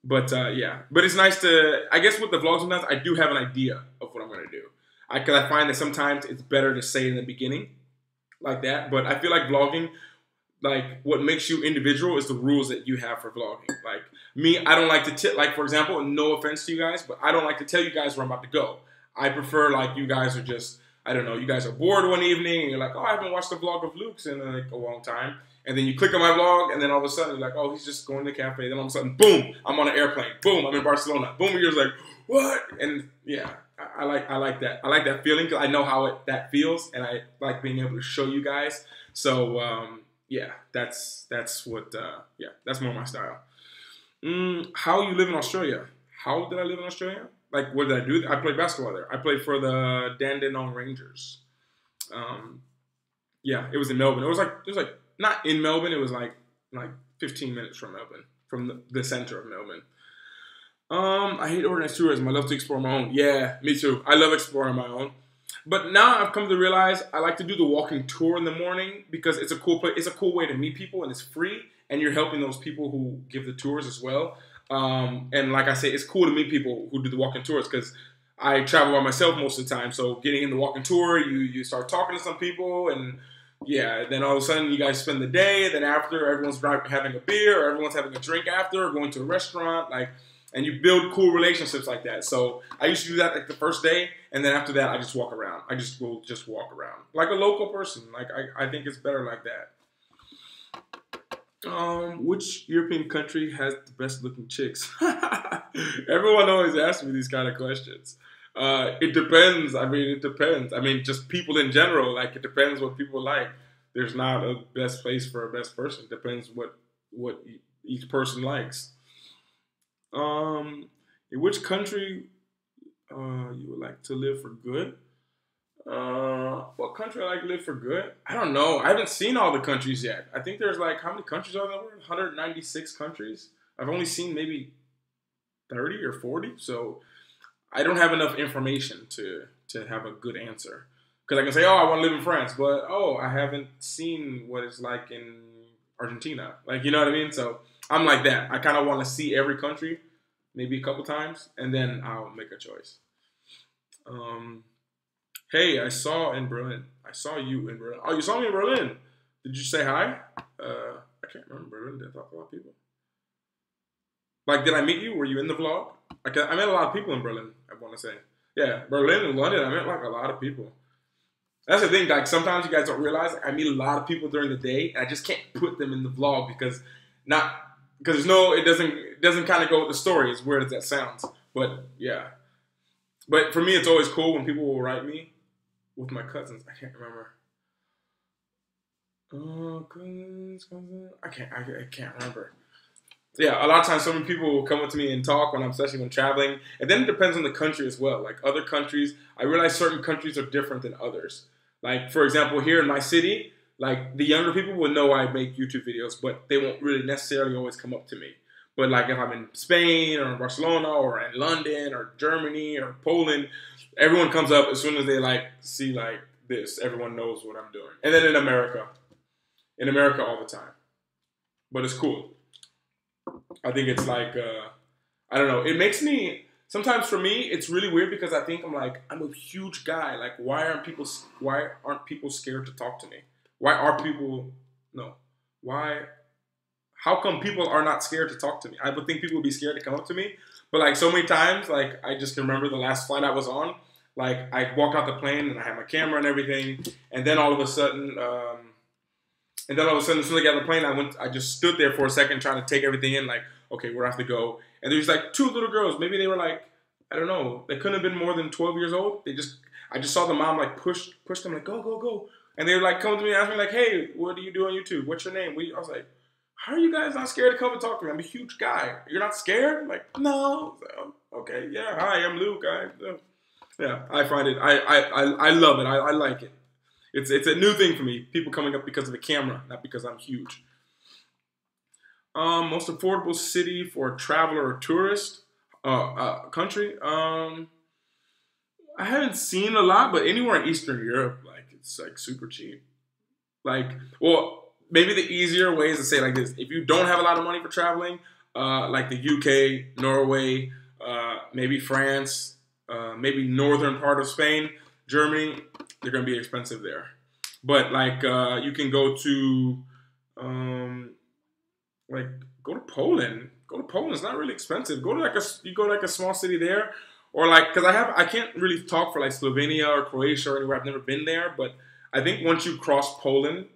But yeah, but it's nice to, I guess with the vlogs sometimes I do have an idea of what I'm going to do. Because I find that sometimes it's better to say in the beginning like that. But I feel like vlogging, like what makes you individual is the rules that you have for vlogging. Like me, I don't like to like, for example, no offense to you guys, but I don't like to tell you guys where I'm about to go. I prefer like you guys are just, I don't know, you guys are bored one evening and you're like, oh, I haven't watched a vlog of Luke's in like a long time. And then you click on my vlog and then all of a sudden you're like, oh, he's just going to the cafe. Then all of a sudden, boom, I'm on an airplane. Boom, I'm in Barcelona. Boom, you're just like, what? And yeah, I like that. I like that feeling because I know how that feels, and I like being able to show you guys. So yeah, that's what that's more my style. How you live in Australia? How did I live in Australia? Like, what did I do? I played basketball there. I played for the Dandenong Rangers. Yeah, it was in Melbourne. It was like not in Melbourne. It was like 15 minutes from Melbourne, from the center of Melbourne. I hate organized tourism. I love to explore my own. Yeah, me too. I love exploring my own. But now I've come to realize I like to do the walking tour in the morning because it's a cool place. It's a cool way to meet people, and it's free, and you're helping those people who give the tours as well. And like I say, it's cool to meet people who do the walking tours because I travel by myself most of the time. So getting in the walking tour, you start talking to some people, and yeah, then all of a sudden you guys spend the day. And then after, everyone's having a beer, or everyone's having a drink after, or going to a restaurant, like. And you build cool relationships like that. So I used to do that like the first day, and then after that, I just walk around. I just will just walk around like a local person. Like I think it's better like that. Which European country has the best looking chicks? Everyone always asks me these kind of questions. It depends. I mean, it depends. I mean, just people in general. Like it depends what people like. There's not a best place for a best person. It depends what each person likes. In which country you would like to live for good? What country I like to live for good? I don't know. I haven't seen all the countries yet. I think there's like, how many countries are there? 196 countries. I've only seen maybe 30 or 40. So I don't have enough information to have a good answer. Because I can say, oh, I want to live in France, but oh, I haven't seen what it's like in Argentina. Like, you know what I mean? So I'm like that. I kind of want to see every country, maybe a couple times, and then I'll make a choice. Hey, I saw in Berlin. I saw you in Berlin. Oh, you saw me in Berlin. Did you say hi? I can't remember Berlin. Did I talk to a lot of people? Like, did I meet you? Were you in the vlog? I met a lot of people in Berlin, I want to say. Yeah, Berlin and London, I met like a lot of people. That's the thing, like sometimes you guys don't realize like, I meet a lot of people during the day, and I just can't put them in the vlog because there's no, it doesn't kind of go with the story, as weird as that sounds. But yeah. But for me, it's always cool when people will write me with my cousins. I can't remember. Cousins. I can't remember. Yeah, a lot of times so many people will come up to me and talk especially when traveling. And then it depends on the country as well. Like other countries, I realize certain countries are different than others. Like, for example, here in my city, like the younger people will know I make YouTube videos, but they won't really necessarily always come up to me. But like if I'm in Spain or in Barcelona or in London or Germany or Poland, everyone comes up as soon as they like see like this. Everyone knows what I'm doing. And then in America all the time. But it's cool. I think it's like, I don't know. It makes me, sometimes for me, it's really weird because I think I'm a huge guy. Like, why aren't people scared to talk to me? How come people are not scared to talk to me? I would think people would be scared to come up to me. But like so many times, like I just can remember the last flight I was on. Like I walked out the plane and I had my camera and everything. And then all of a sudden, as soon as I got on the plane, I just stood there for a second trying to take everything in, like, okay, where do I have to go? And there's like two little girls. Maybe they were like, I don't know. They couldn't have been more than 12 years old. I just saw the mom like push them like, go, go, go. And they were like coming to me and asking me like, hey, what do you do on YouTube? What's your name? I was like, how are you guys not scared to come and talk to me? I'm a huge guy. You're not scared? I'm like, no. So, okay, yeah, hi, I'm Luke. Yeah, I find it, I love it. I like it. It's a new thing for me. People coming up because of the camera, not because I'm huge. Most affordable city for a traveler or tourist country. I haven't seen a lot, but anywhere in Eastern Europe, like it's like super cheap. Like, well, maybe the easier way is to say like this: if you don't have a lot of money for traveling, like the UK, Norway, maybe France, maybe northern part of Spain. Germany, they're gonna be expensive there. But like you can go to like go to Poland. Go to Poland. It's not really expensive. Go to like a small city there, or like because I can't really talk for like Slovenia or Croatia or anywhere. I've never been there, but I think once you cross Poland,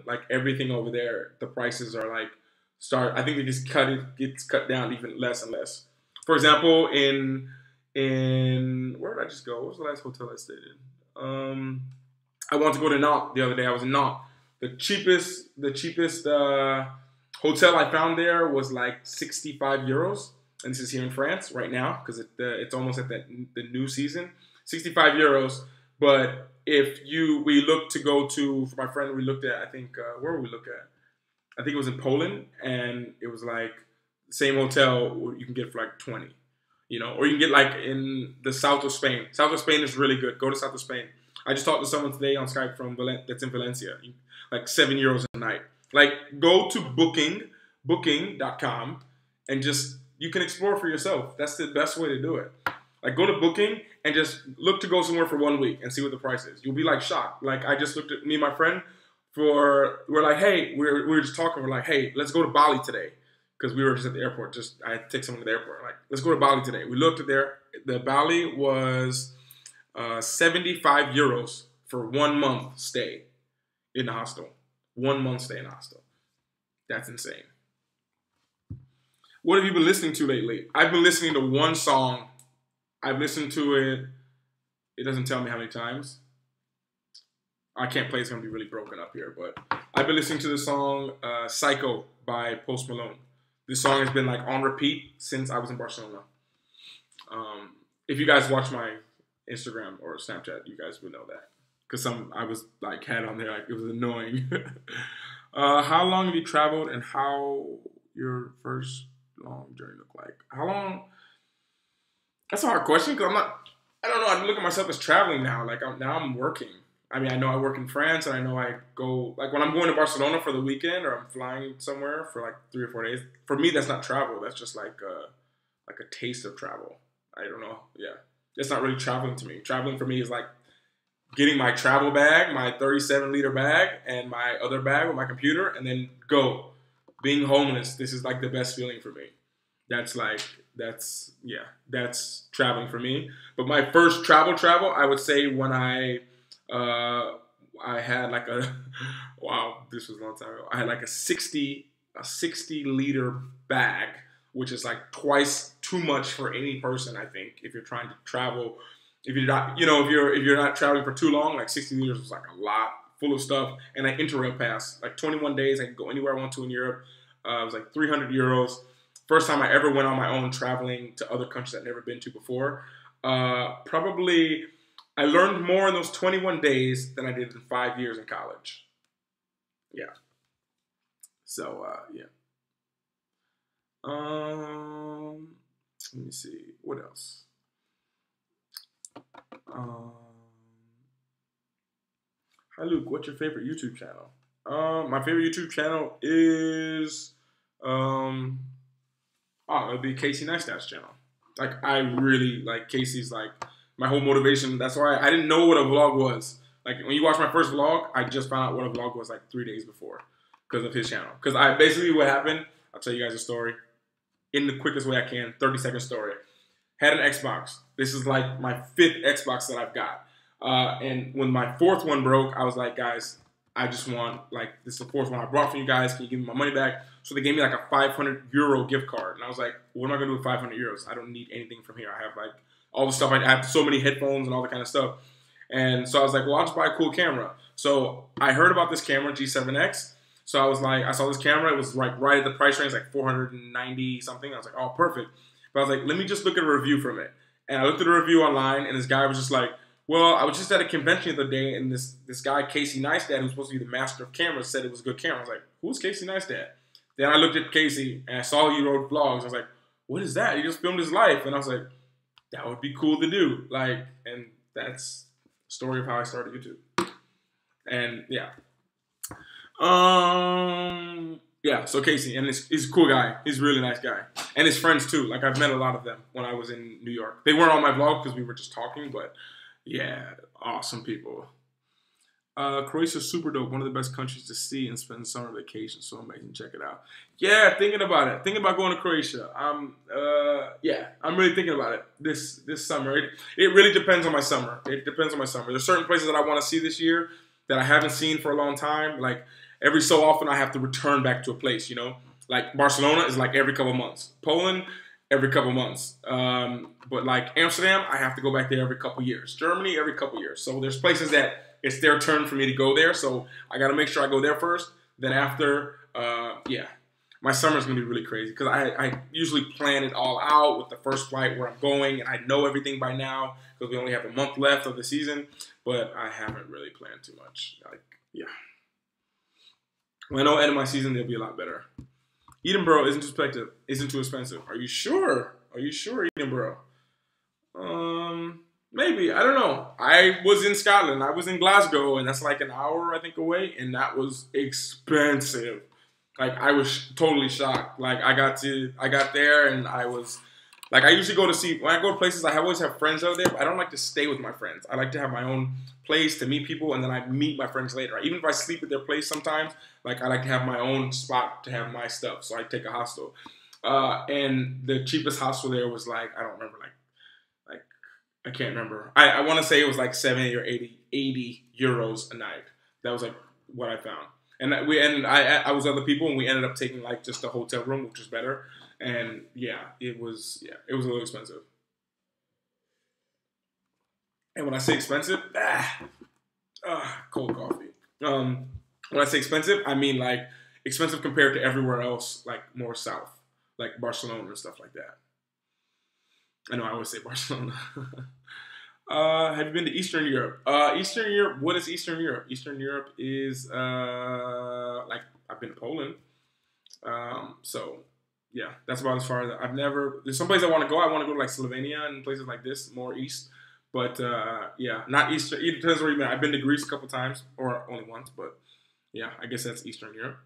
like everything over there, the prices are like start. I think they just gets cut down even less and less. For example, in where did I just go? What was the last hotel I stayed in? I wanted to go to Nantes the other day. I was in Nantes. The cheapest hotel I found there was like 65 euros, and this is here in France right now because it's almost at the new season. 65 euros, but we looked to go to for my friend. We looked at I think where were we look at? I think it was in Poland, and it was like the same hotel you can get for like 20, or you can get like in the south of Spain. South of Spain is really good. Go to south of Spain. I just talked to someone today on Skype from that's in Valencia. Like 7 euros a night. Like go to booking.com and just you can explore for yourself. That's the best way to do it. Like go to Booking and just look to go somewhere for 1 week and see what the price is. You'll be like shocked. Like I just looked at me and my friend we're like, hey, we were just talking. We're like, hey, let's go to Bali today because we were just at the airport. I had to take someone to the airport. Like, let's go to Bali today. We looked at the Bali was 75 euros for 1 month stay in the hostel. 1 month stay in the hostel. That's insane. What have you been listening to lately? I've been listening to one song. I've listened to it. It doesn't tell me how many times. I can't play. It's going to be really broken up here. But I've been listening to the song Psycho by Post Malone. This song has been like on repeat since I was in Barcelona. If you guys watch my Instagram or Snapchat, you guys would know that. Because I was like had on there, like it was annoying. How long have you traveled and how your first long journey look like? How long? That's a hard question because I don't know. I look at myself as traveling now. Like now I'm working. I mean, I know I work in France and I know I go, like when I'm going to Barcelona for the weekend or I'm flying somewhere for like 3 or 4 days, for me, that's not travel. That's just like a taste of travel. I don't know. Yeah. It's not really traveling to me. Traveling for me is like getting my travel bag, my 37-liter bag, and my other bag with my computer, and then go. Being homeless, this is like the best feeling for me. That's traveling for me. But my first travel, I would say when I had like wow, this was a long time ago. I had like a 60-liter bag, which is like twice too much for any person, I think, if you're trying to travel. If you're not, if you're not traveling for too long, like 60 liters was like a lot, full of stuff. And I Interrail pass, like 21 days, I could go anywhere I want to in Europe. It was like 300 euros. First time I ever went on my own traveling to other countries I'd never been to before. Probably, I learned more in those 21 days than I did in 5 years in college. Yeah. So, yeah. Let me see. What else? Hi Luke, what's your favorite YouTube channel? My favorite YouTube channel is it'd be Casey Neistat's channel. Like I really like Casey's like my whole motivation. That's why I didn't know what a vlog was. Like when you watch my first vlog, I just found out what a vlog was like 3 days before because of his channel. Because I basically what happened, I'll tell you guys a story in the quickest way I can, 30-second story. Had an Xbox. This is like my 5th Xbox that I've got. And when my 4th one broke, I was like, guys, I just want, like, this is the 4th one I brought for you guys. Can you give me my money back? So they gave me like a 500 euro gift card. And I was like, what am I going to do with 500 euros? I don't need anything from here. I have like all the stuff. I have so many headphones and all that kind of stuff. And so I was like, well, I'll just buy a cool camera. So I heard about this camera, G7X. So I was like, I saw this camera. It was like right at the price range, like 490 something. I was like, oh, perfect. But I was like, let me just look at a review from it. And I looked at a review online, and this guy was just like, well, I was just at a convention the other day, and this guy, Casey Neistat, who's supposed to be the master of cameras, said it was a good camera. I was like, who's Casey Neistat? Then I looked at Casey, and I saw he wrote vlogs. I was like, what is that? He just filmed his life. And I was like, that would be cool to do. Like, and that's the story of how I started YouTube. And, yeah. Yeah, so Casey, and he's a cool guy. He's a really nice guy. And his friends, too. Like, I've met a lot of them when I was in New York. They weren't on my vlog because we were just talking, but Yeah, awesome people. Croatia's super dope. One of the best countries to see and spend summer vacation. So amazing. Check it out. Yeah, thinking about it. Thinking about going to Croatia. Yeah, I'm really thinking about it this summer. It really depends on my summer. It depends on my summer. There's certain places that I want to see this year that I haven't seen for a long time. Like every so often, I have to return back to a place. You know, like Barcelona is like every couple months. Poland, every couple months. But like Amsterdam, I have to go back there every couple years. Germany, every couple years. So there's places that it's their turn for me to go there. So I got to make sure I go there first. Then after, yeah, my summer's going to be really crazy because I usually plan it all out with the first flight where I'm going. And I know everything by now because we only have a month left of the season. But I haven't really planned too much. Like, yeah. When I know end of my season, they'll be a lot better. Edinburgh isn't too expensive. Are you sure? Are you sure, Edinburgh? Maybe. I don't know. I was in Scotland. I was in Glasgow, and that's like an hour, I think, away, and that was expensive. Like, I was totally shocked. Like, I got there, and I was, like, I usually go to see, when I go to places, I always have friends out there, but I don't like to stay with my friends. I like to have my own place to meet people, and then I meet my friends later. Even if I sleep at their place sometimes, like, I like to have my own spot to have my stuff, so I take a hostel. And the cheapest hostel there was like, I don't remember, like I can't remember. I want to say it was like 70 or 80 euros a night. That was like what I found. And I was other people, and we ended up taking like just a hotel room, which was better. And yeah, it was a little expensive. And when I say expensive, cold coffee. When I say expensive, I mean like expensive compared to everywhere else, like more south, like Barcelona and stuff like that. I know I always say Barcelona. Have you been to Eastern Europe? Eastern Europe, what is Eastern Europe? Eastern Europe is, like, I've been to Poland. So, yeah, that's about as far as there's some places I want to go. I want to go to, like, Slovenia and places like this, more east. But, yeah, not Eastern. It depends where you've been. I've been to Greece a couple times, or only once. But, yeah, I guess that's Eastern Europe.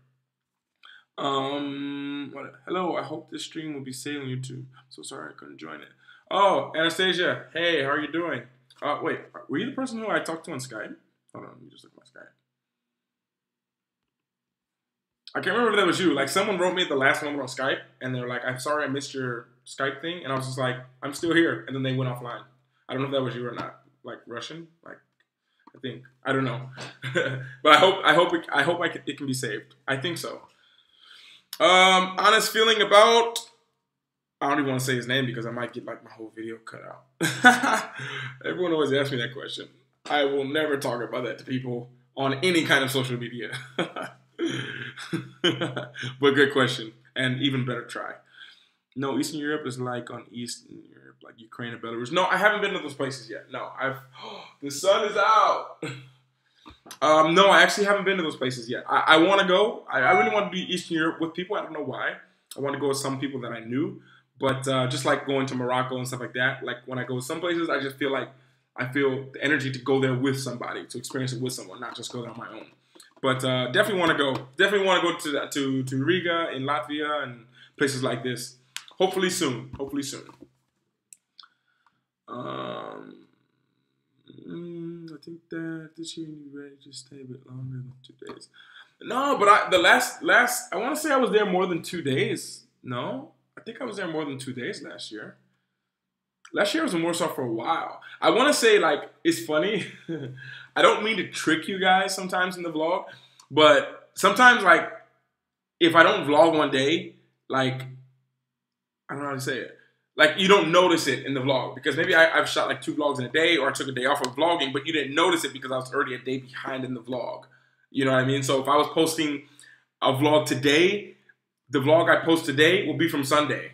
Hello, I hope this stream will be saved on YouTube. So sorry I couldn't join it. Oh, Anastasia, hey, how are you doing? Wait, were you the person who I talked to on Skype? Hold on, let me just look at my Skype. I can't remember if that was you. Like, someone wrote me at the last moment on Skype, and they were like, I'm sorry I missed your Skype thing. And I was just like, I'm still here. And then they went offline. I don't know if that was you or not. Like, Russian? Like, I think. I don't know. But I hope it can be saved. I think so. Honest feeling about... I don't even want to say his name because I might get like my whole video cut out. Everyone always asks me that question. I will never talk about that to people on any kind of social media. But good question. And even better try. No, Eastern Europe is like on Eastern Europe, like Ukraine and Belarus. No, I haven't been to those places yet. No, the sun is out. No, I actually haven't been to those places yet. I want to go. I really want to be Eastern Europe with people. I don't know why. I want to go with some people that I knew. But just like going to Morocco and stuff like that, like when I go some places, I just feel like I feel the energy to go there with somebody, to experience it with someone, not just go there on my own. But definitely want to go. Definitely want to go to Riga in Latvia and places like this. Hopefully soon. Hopefully soon. I think that this year you ready to stay a bit longer than 2 days. No, but I want to say I was there more than 2 days. No. I think I was there more than 2 days last year. Last year I was in Warsaw for a while. I want to say, like, it's funny. I don't mean to trick you guys sometimes in the vlog, but sometimes, like, if I don't vlog one day, like, I don't know how to say it. Like, you don't notice it in the vlog because maybe I've shot, like, 2 vlogs in a day or I took a day off of vlogging, but you didn't notice it because I was already a day behind in the vlog. You know what I mean? So if I was posting a vlog today, the vlog I post today will be from Sunday,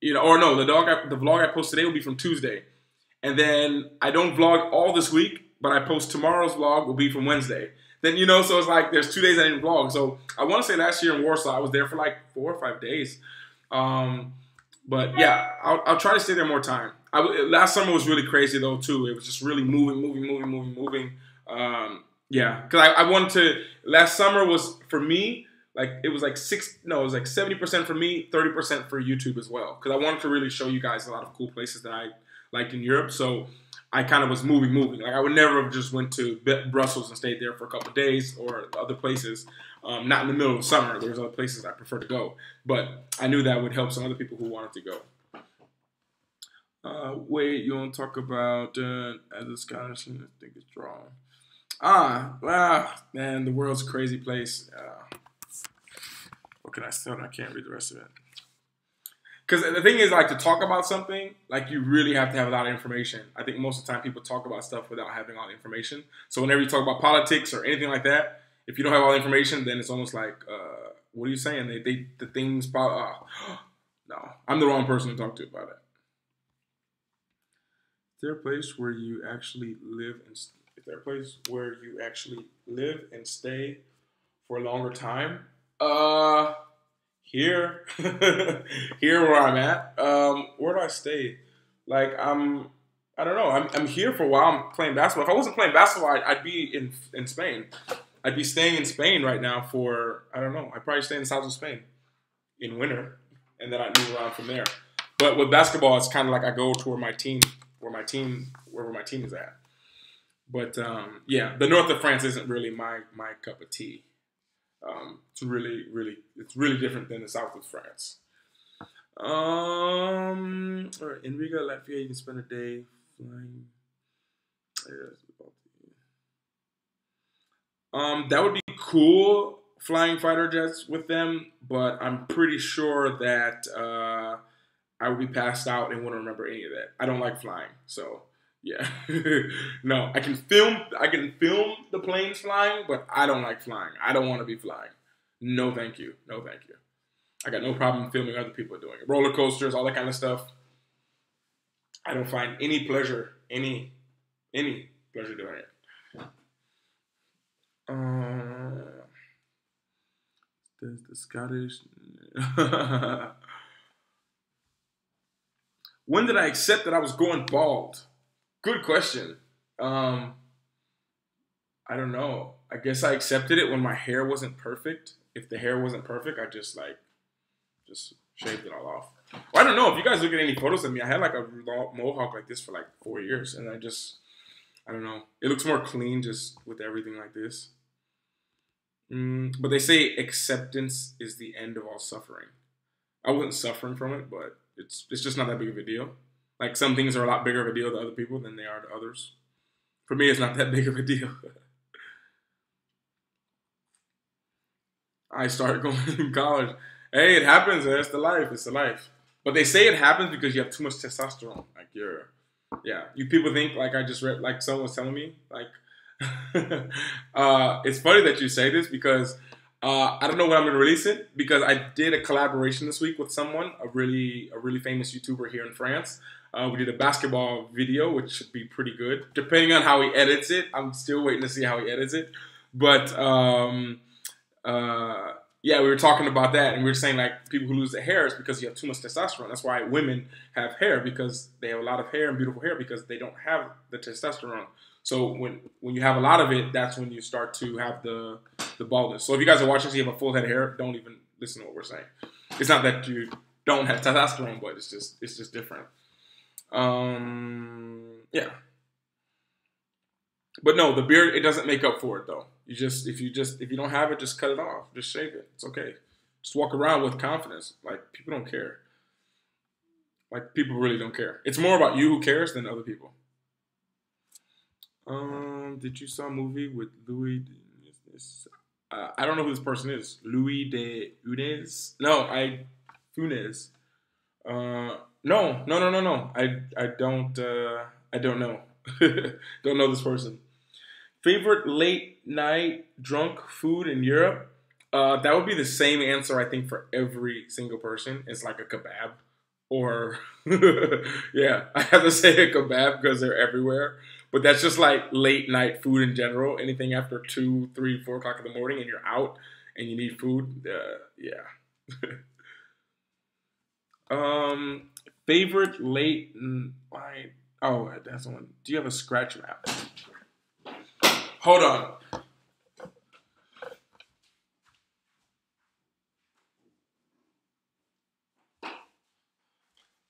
you know, or no, the vlog I post today will be from Tuesday. And then I don't vlog all this week, but I post tomorrow's vlog will be from Wednesday. Then, you know, so it's like there's 2 days I didn't vlog. So I want to say last year in Warsaw, I was there for like 4 or 5 days. But yeah, I'll try to stay there more time. Last summer was really crazy though too. It was just really moving. Yeah, because I wanted to, last summer was for me, like, it was like 70% for me, 30% for YouTube as well. Because I wanted to really show you guys a lot of cool places that I liked in Europe. So I kind of was moving. Like I would never have just went to Brussels and stayed there for a couple of days or other places. Not in the middle of summer. There's other places I prefer to go, but I knew that would help some other people who wanted to go. Wait, you want to talk about as a Scottish? I think it's wrong. Man, the world's a crazy place. What can I say? I can't read the rest of it. Because the thing is, like, to talk about something, like, you really have to have a lot of information. I think most of the time people talk about stuff without having all the information. So whenever you talk about politics or anything like that, if you don't have all the information, then it's almost like, what are you saying? The things, no, I'm the wrong person to talk to about it. Is there a place where you actually live and is there a place where you actually live and stay for a longer time? Here, here where I'm at. Where do I stay? Like I don't know. I'm here for a while. I'm playing basketball. If I wasn't playing basketball, I'd be in Spain. I'd be staying in Spain right now for I don't know. I'd probably stay in the south of Spain in winter, and then I'd move around from there. But with basketball, it's kind of like I go to wherever my team is at. But yeah, the north of France isn't really my cup of tea. It's really different than the south of France. Or in Riga, Latvia, you can spend a day flying. That would be cool, flying fighter jets with them, but I'm pretty sure that I would be passed out and wouldn't remember any of that. I don't like flying, so yeah. No, I can film the planes flying, but I don't like flying. I don't want to be flying. No, thank you. No, thank you. I got no problem filming other people doing it. Roller coasters, all that kind of stuff. I don't find any pleasure doing it. The Scottish. When did I accept that I was going bald? Good question. I don't know. I guess I accepted it when my hair wasn't perfect. If the hair wasn't perfect, I just shaved it all off. Well, I don't know. If you guys look at any photos of me, I had like a mohawk like this for like 4 years, and I don't know. It looks more clean just with everything like this. But they say acceptance is the end of all suffering. I wasn't suffering from it, but it's just not that big of a deal. Like some things are a lot bigger of a deal to other people than they are to others. For me, it's not that big of a deal. I started going to college. Hey, it happens. It's the life. It's the life. But they say it happens because you have too much testosterone. Like you people think like I just read, like someone was telling me, like, it's funny that you say this because I don't know when I'm going to release it because I did a collaboration this week with someone, a really famous YouTuber here in France. We did a basketball video, which should be pretty good. Depending on how he edits it, I'm still waiting to see how he edits it. But yeah, we were talking about that, and we were saying like people who lose their hair is because you have too much testosterone. That's why women have hair, because they have a lot of hair and beautiful hair because they don't have the testosterone. So when you have a lot of it, that's when you start to have the baldness. So if you guys are watching, so you have a full head of hair, don't even listen to what we're saying. It's not that you don't have testosterone, but it's just different. Yeah. But no, the beard, it doesn't make up for it though. If you don't have it, just cut it off. Just shave it. It's okay. Just walk around with confidence. Like people don't care. Like people really don't care. It's more about you who cares than other people. Did you saw a movie with Louis? I don't know who this person is. Louis de Funès? No, Funès. No. I don't know. Don't know this person. Favorite late night drunk food in Europe? That would be the same answer I think for every single person. It's like a kebab, or yeah, I have to say a kebab because they're everywhere. But that's just like late night food in general. Anything after 2, 3, 4 o'clock in the morning, and you're out and you need food. Yeah. Favorite late night. Oh, that's one. Do you have a scratch map? Hold on.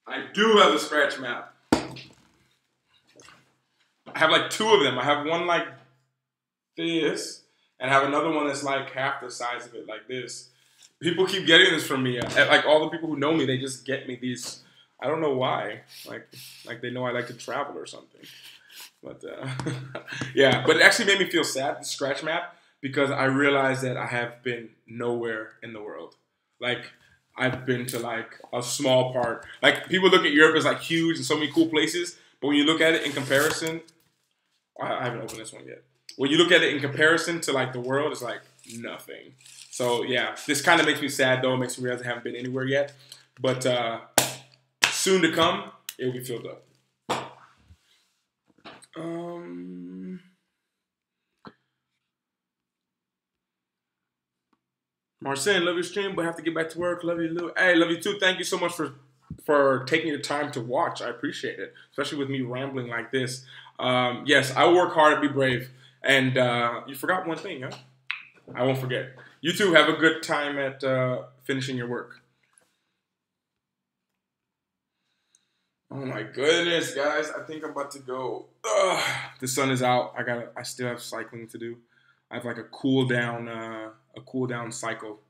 I do have a scratch map. I have like two of them. I have one like this, and I have another one that's like half the size of it, like this. People keep getting this from me. Like all the people who know me, they just get me these. I don't know why. Like they know I like to travel or something. But yeah, but it actually made me feel sad, the scratch map, because I realized that I have been nowhere in the world. Like I've been to like a small part. Like people look at Europe as like huge and so many cool places, but when you look at it in comparison, I haven't opened this one yet. When you look at it in comparison to like the world, it's like nothing. So yeah, this kind of makes me sad though. It makes me realize I haven't been anywhere yet. But soon to come, it will be filled up. Marcin, love your stream, but have to get back to work. Love you, Lou. Hey, love you too. Thank you so much for taking the time to watch. I appreciate it, especially with me rambling like this. Yes, I will work hard and be brave. And you forgot one thing, huh? I won't forget. You too, have a good time at finishing your work. Oh my goodness, guys! I think I'm about to go. Ugh, the sun is out. I still have cycling to do. I have like a cool down cycle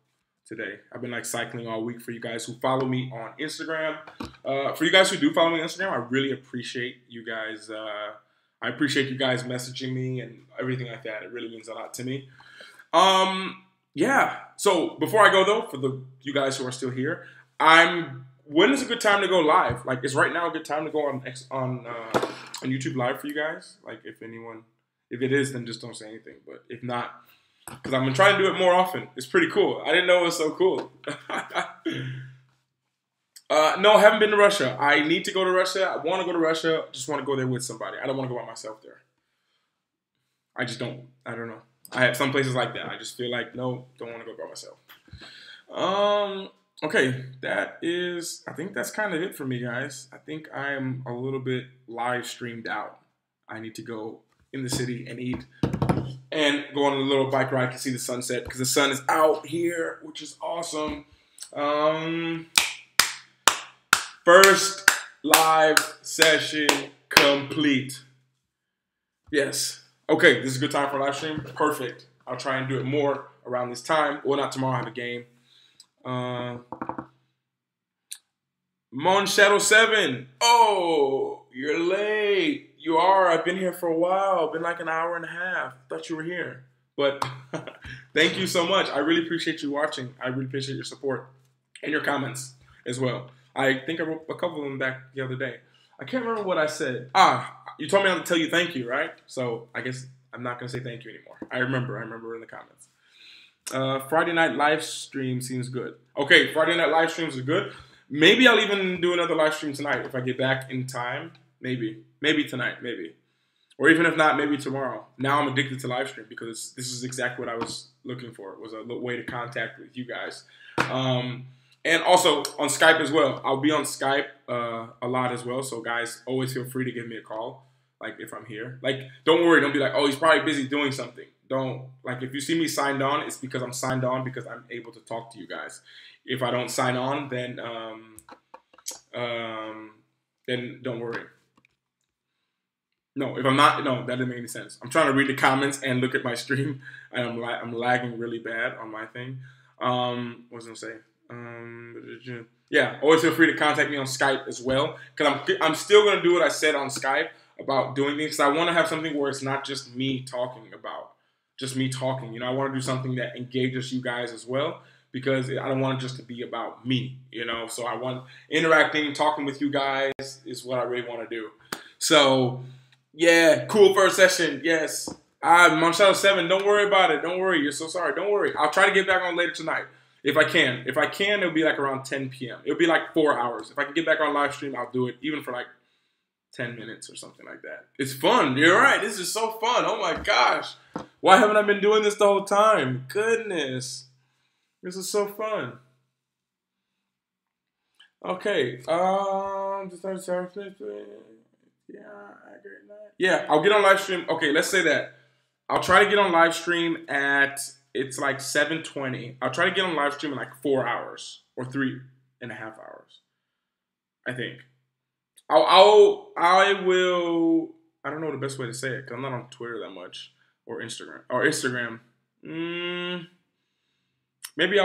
today. I've been like cycling all week. For you guys who follow me on Instagram, for you guys who do follow me on Instagram, I really appreciate you guys. I appreciate you guys messaging me and everything like that. It really means a lot to me. Yeah. So before I go though, for you guys who are still here, when is a good time to go live? Like, is right now a good time to go on YouTube Live for you guys? Like, if it is, then just don't say anything. But if not, because I'm gonna try to do it more often. It's pretty cool. I didn't know it was so cool. No, I haven't been to Russia. I need to go to Russia. I want to go to Russia. Just want to go there with somebody. I don't want to go by myself there. I just don't. I don't know. I have some places like that. I just feel like, no, don't want to go by myself. Okay, I think that's kind of it for me, guys. I think I'm a little bit live streamed out. I need to go in the city and eat and go on a little bike ride to see the sunset because the sun is out here, which is awesome. First live session complete. Yes. Okay, this is a good time for a live stream. Perfect. I'll try and do it more around this time. Well, not tomorrow. I have a game. Mon Shadow 7. Oh, you're late. You are. I've been here for a while. Been like an hour and a half. Thought you were here. But thank you so much. I really appreciate you watching. I really appreciate your support and your comments as well. I think I wrote a couple of them back the other day. I can't remember what I said. You told me not to tell you thank you, right? So I guess I'm not going to say thank you anymore. I remember in the comments. Friday night live stream seems good. Okay, Friday night live streams are good. Maybe I'll even do another live stream tonight if I get back in time. Maybe tonight, maybe. Or even if not, maybe tomorrow. Now I'm addicted to live stream because this is exactly what I was looking for. It was a way to contact with you guys. And also on Skype as well. I'll be on Skype a lot as well. So guys, always feel free to give me a call. Like if I'm here. Like, don't worry. Don't be like, oh, he's probably busy doing something. Don't. Like, if you see me signed on, it's because I'm signed on because I'm able to talk to you guys. If I don't sign on, then don't worry. No, if I'm not, no, that didn't make any sense. I'm trying to read the comments and look at my stream, and I'm lagging really bad on my thing. What was I gonna say? Yeah, always feel free to contact me on Skype as well, because I'm still gonna do what I said on Skype about doing things. Because I want to have something where it's not just me talking about, just me talking. You know, I want to do something that engages you guys as well, because I don't want it just to be about me. You know, so I want interacting, talking with you guys is what I really want to do. So. Yeah, cool first session. Yes. Mon Shadow 7, don't worry about it. Don't worry. You're so sorry. Don't worry. I'll try to get back on later tonight. If I can. If I can, it'll be like around 10 p.m. It'll be like 4 hours. If I can get back on live stream, I'll do it even for like 10 minutes or something like that. It's fun. You're right. This is so fun. Oh my gosh. Why haven't I been doing this the whole time? Goodness. This is so fun. Okay. Yeah, I'll get on live stream. Okay, let's say that. I'll try to get on live stream it's like 7:20. I'll try to get on live stream in like 4 hours or 3.5 hours. I think. I I don't know the best way to say it because I'm not on Twitter that much or Instagram. Or Instagram. Maybe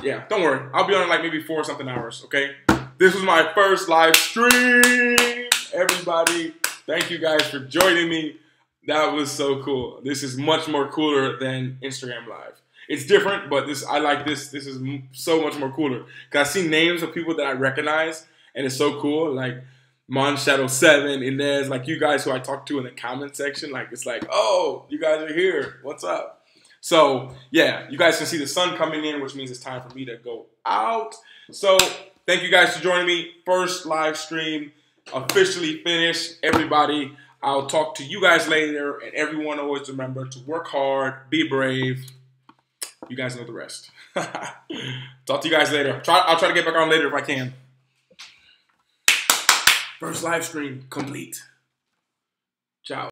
yeah, don't worry. I'll be on like maybe 4 something hours, okay? This was my first live stream. Everybody, thank you guys for joining me. That was so cool. This is much more cooler than Instagram Live. It's different, but I like this. This is so much more cooler. Because I see names of people that I recognize, and it's so cool. Like Mon Shadow 7, Inez, like you guys who I talked to in the comment section. Like, it's like, oh, you guys are here. What's up? So, yeah, you guys can see the sun coming in, which means it's time for me to go out. So, thank you guys for joining me. First live stream officially finished. Everybody, I'll talk to you guys later. And everyone always remember to work hard, be brave. You guys know the rest. Talk to you guys later. I'll try to get back on later if I can. First live stream complete. Ciao.